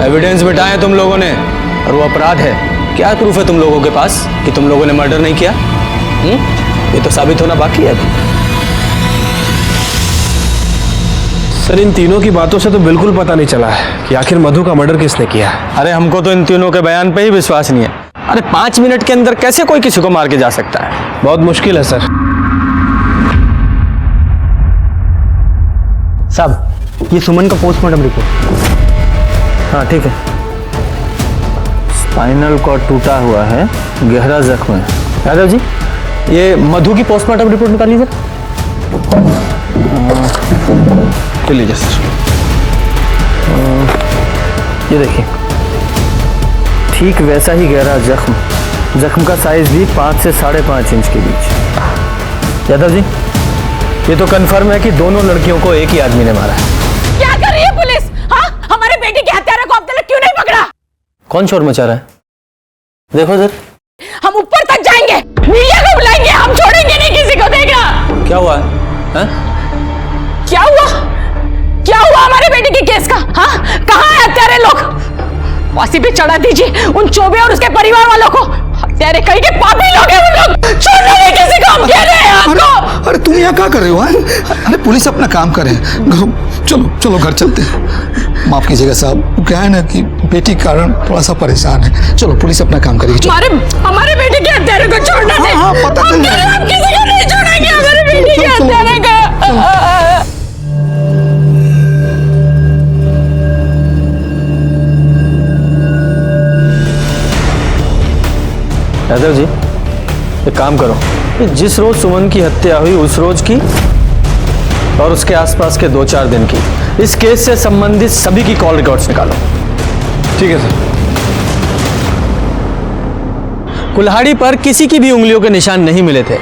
एविडेंस मिटाए तुम लोगों ने और वो अपराध है। क्या प्रूफ है तुम लोगों के पास कि तुम लोगों ने मर्डर नहीं किया? ये तो साबित होना बाकी है अभी।
सर इन तीनों की बातों से तो बिल्कुल पता नहीं चला है कि आखिर मधु का मर्डर किसने किया।
अरे हमको तो इन तीनों के बयान पे ही विश्वास नहीं है। अरे 5 मिनट के अंदर कैसे कोई किसी को मार के जा सकता है?
बहुत मुश्किल है सर।
साहब, ये सुमन का पोस्टमार्टम रिपोर्ट।
हाँ ठीक है। स्पाइनल कॉर्ड टूटा हुआ है, गहरा जख्म है। यादव जी, ये मधु की पोस्टमार्टम रिपोर्ट निकाल लीजिए। लीजिए सर, ये देखिए। ठीक वैसा ही गहरा जख्म का साइज भी 5 से 5.5 इंच के बीच। यादव जी, ये तो कंफर्म है कि दोनों लड़कियों को एक ही आदमी ने मारा है।
क्या कर रही है पुलिस? हाँ, हमारे बेटे के हत्यारे को अब तक क्यों नहीं पकड़ा?
कौन शोर मचा रहा है? देखो सर,
हम ऊपर तक जाएंगे, मीडिया को बुलाएंगे, हम छोड़ेंगे नहीं किसी को। देखना
क्या हुआ है?
क्या हुआ? क्या हुआ हमारे बेटे के केस का? हाँ, कहाँ है हत्यारे लोग? फांसी पे चढ़ा दीजिए उन चौबे और उसके परिवार वालों को। हत्यारे कहीं के पापी लोग हैं वो लोग। छोड़ना नहीं किसी को, हम कह रहे हैं आपको।
अरे तुम यहाँ क्या कर रहे हो? अरे पुलिस अपना काम करे। चलो चलो घर चलते हैं। माफ कीजिएगा साहब, क्या है ना कि बेटी के कारण थोड़ा सा परेशान है। चलो पुलिस अपना काम करेगी।
हमारे बेटे के हत्यारे को छोड़ना नहीं।
हाँ, पता चल
जाएगा। हम किसी को नहीं छोड़ेंगे हमारे बेटे के हत्यारे को।
यादव जी, एक काम करो, जिस रोज सुमन की हत्या हुई उस रोज की और उसके आसपास के 2-4 दिन की इस केस से संबंधित सभी की कॉल रिकॉर्ड्स निकालो।
ठीक है सर।
कुल्हाड़ी पर किसी की भी उंगलियों के निशान नहीं मिले थे।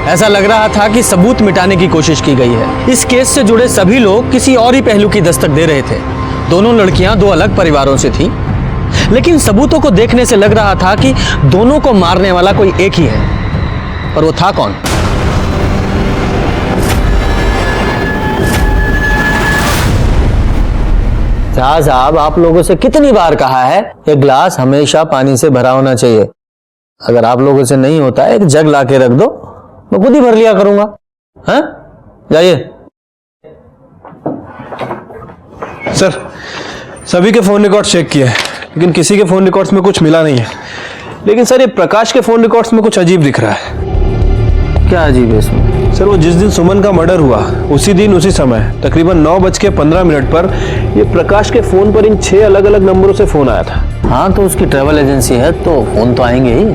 ऐसा लग रहा था कि सबूत मिटाने की कोशिश की गई है। इस केस से जुड़े सभी लोग किसी और ही पहलू की दस्तक दे रहे थे। दोनों लड़कियां 2 अलग परिवारों से थीं, लेकिन सबूतों को देखने से लग रहा था कि दोनों को मारने वाला कोई एक ही है। पर वो था कौन? शाह साहब, आप लोगों से कितनी बार कहा है ये ग्लास हमेशा पानी से भरा होना चाहिए। अगर आप लोगों से नहीं होता है, एक जग ला के रख दो, मैं खुद ही भर लिया करूंगा। हाँ, जाइए।
सर, सभी के फोन रिकॉर्ड चेक किए हैं, लेकिन किसी के फोन रिकॉर्ड्स में कुछ मिला नहीं है। लेकिन सर, ये प्रकाश के फोन रिकॉर्ड्स में कुछ अजीब दिख रहा है।
क्या अजीब है इसमें?
सर, वो जिस दिन सुमन का मर्डर हुआ उसी दिन उसी समय तकरीबन 9:15 पर ये प्रकाश के फोन पर इन 6 अलग अलग नंबरों से फोन आया था।
हाँ, तो उसकी ट्रैवल एजेंसी है तो फोन तो आएंगे ही।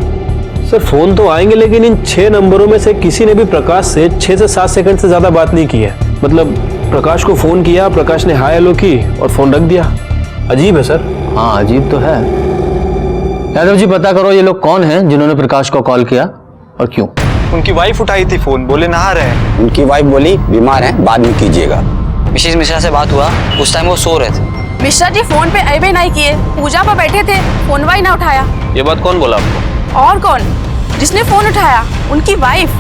सर, फोन तो आएंगे, लेकिन इन 6 नंबरों में से किसी ने भी प्रकाश से 6 से 7 सेकंड से ज्यादा बात नहीं की है। मतलब प्रकाश को फोन किया, प्रकाश ने हाय हेलो की और फोन रख दिया। अजीब है सर।
हाँ, अजीब तो है। यादव जी, पता करो ये लोग कौन हैं जिन्होंने प्रकाश को कॉल किया और क्यों।
उनकी वाइफ उठाई थी फोन, बोले नहा रहे हैं।
उनकी वाइफ बोली बीमार हैं, बाद में कीजिएगा। मिसेज मिश्रा से बात हुआ, उस टाइम वो सो रहे थे।
मिश्रा जी फोन पे अबे नहीं किए, पूजा पर बैठे थे, फोन वाई ना उठाया।
ये बात कौन बोला आपको?
और कौन? जिसने फोन उठाया, उनकी वाइफ।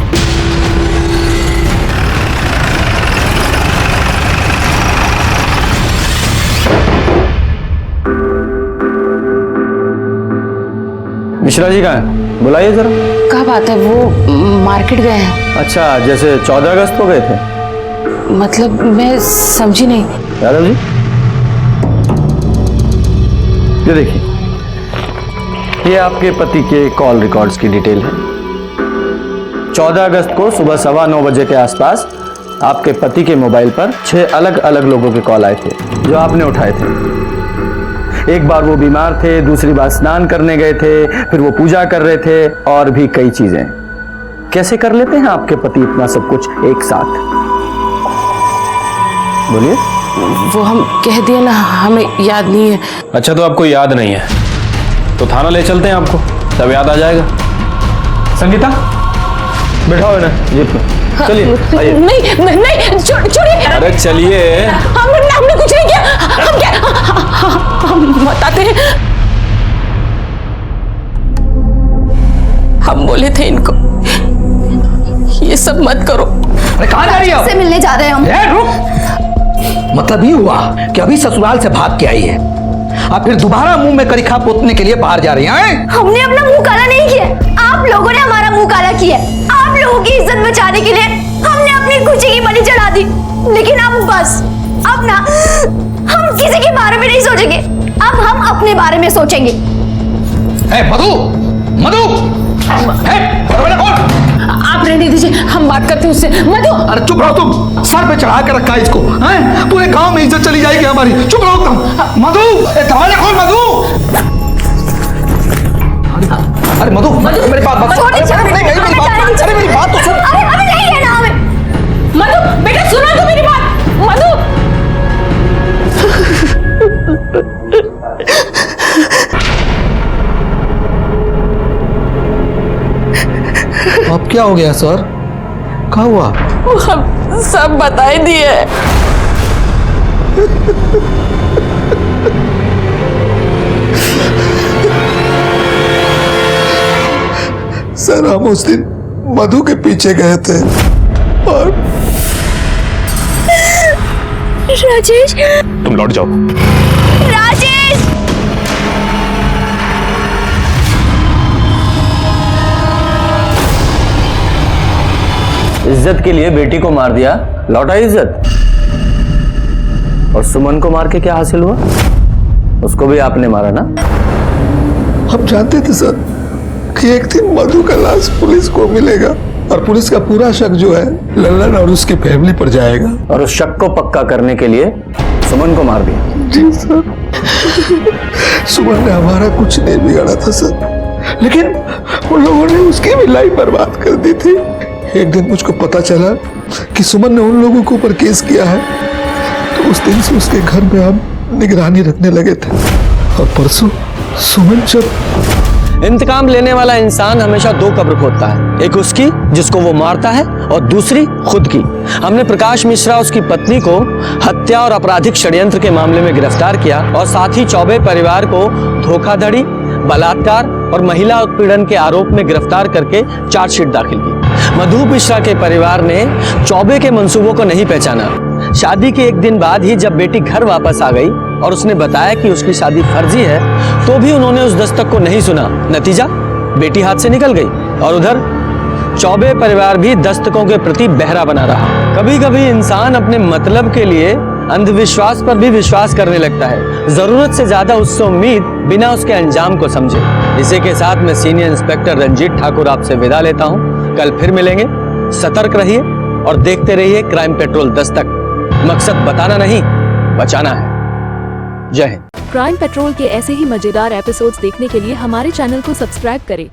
मिश्रा जी कहाँ है? बुलाइए जरा।
क्या बात है? वो मार्केट गए हैं।
अच्छा, जैसे 14 अगस्त को गए थे?
मतलब मैं समझी नहीं।
यादव जी, ये देखिए, ये आपके पति के कॉल रिकॉर्ड्स की डिटेल है। 14 अगस्त को सुबह 9:15 बजे के आसपास आपके पति के मोबाइल पर 6 अलग अलग लोगों के कॉल आए थे जो आपने उठाए थे। एक बार वो बीमार थे, दूसरी बार स्नान करने गए थे, फिर वो पूजा कर रहे थे और भी कई चीजें। कैसे कर लेते हैं आपके पति इतना सब कुछ एक साथ? बोलिए।
वो हम कह दिए ना, हमें याद नहीं है।
अच्छा, तो आपको याद नहीं है तो थाना ले चलते हैं आपको, तब याद आ जाएगा। संगीता, बैठाओ ना जीप में। चलिए, आइए।
नहीं, छोड़िए।
अरे चलिए।
हमने कुछ नहीं किया। हम क्या? हम बताते हैं। हम बोले थे इनको ये सब मत करो।
अरे कहाँ जा रही हो?
से मिलने जा रहे हैं हम।
रुक। मतलब ये हुआ कि अभी ससुराल से भाग के आई है, अब फिर दोबारा मुंह में करिखा पोतने के लिए बाहर जा रही हैं?
हमने अपना मुंह काला नहीं किया, आप लोगों ने हमारा मुंह काला किया। आप लोगों की इज्जत बचाने के लिए हमने अपनी खुशी की बलि चढ़ा दी। लेकिन अब बस, अब ना हम किसी के बारे में नहीं सोचेंगे, अब हम अपने बारे में सोचेंगे।
मधु, मधु, कौन?
आप रहने दीजिए, हम बात करते हैं उससे। मधु,
अरे चुप रहो तुम, सर पे चढ़ा के रखा है इसको, हैं? पूरे गांव में इज्जत चली जाएगी हमारी। चुप रहो तुम। मधु, दरवाजा खोल मधु। अरे मधु, मेरी बात मत सुन। अरे मेरी बात तो सुन।
अरे नहीं है ना हमें।
मधु बेटा, सुनो तो मेरी बात। मधु,
क्या हो गया सर? क्या हुआ?
वो हम सब बता ही दिए।
सर हम उस दिन मधु के पीछे गए थे और
राजेश,
तुम लौट जाओ।
राजेश!
इज्जत के लिए बेटी को मार दिया, लौटा इज्जत। और सुमन को मार के क्या हासिल हुआ? उसको भी आपने मारा ना?
हम जानते थे सर कि एक दिन मधु का लाश पुलिस को मिलेगा और पुलिस का पूरा शक जो है लल्लन और उसकी फैमिली पर जाएगा।
और उस शक को पक्का करने के लिए सुमन को मार दिया।
जी सर, सुमन ने हमारा कुछ नहीं बिगाड़ा था सर, लेकिन उन लोगों ने उसकी भी लाइफ बर्बाद कर दी थी। एक दिन मुझको पता चला कि सुमन ने उन लोगों के ऊपर केस किया है, तो उस दिन से उसके घर में हम निगरानी रखने लगे थे। और परसों सुमन जब
इंतकाम लेने वाला इंसान हमेशा दो कब्र खोदता है, एक उसकी जिसको वो मारता है और दूसरी खुद की। हमने प्रकाश मिश्रा उसकी पत्नी को हत्या और आपराधिक षड्यंत्र के मामले में गिरफ्तार किया और साथ ही चौबे परिवार को धोखाधड़ी, बलात्कार और महिला उत्पीड़न के आरोप में गिरफ्तार करके चार्जशीट दाखिल की। मधु मिश्रा के परिवार ने चौबे के मंसूबों को नहीं पहचाना। शादी के एक दिन बाद ही जब बेटी घर वापस आ गई और उसने बताया कि उसकी शादी फर्जी है, तो भी उन्होंने उस दस्तक को नहीं सुना। नतीजा, बेटी हाथ से निकल गई और उधर चौबे परिवार भी दस्तकों के प्रति बहरा बना रहा। कभी कभी इंसान अपने मतलब के लिए अंधविश्वास पर भी विश्वास करने लगता है, जरूरत से ज्यादा उससे उम्मीद बिना उसके अंजाम को समझे। इसी के साथ मैं सीनियर इंस्पेक्टर रंजीत ठाकुर आपसे विदा लेता हूँ। कल फिर मिलेंगे। सतर्क रहिए और देखते रहिए क्राइम पेट्रोल दस्तक। मकसद बताना नहीं, बचाना है। जय हिंद।
क्राइम पेट्रोल के ऐसे ही मजेदार एपिसोड्स देखने के लिए हमारे चैनल को सब्सक्राइब करें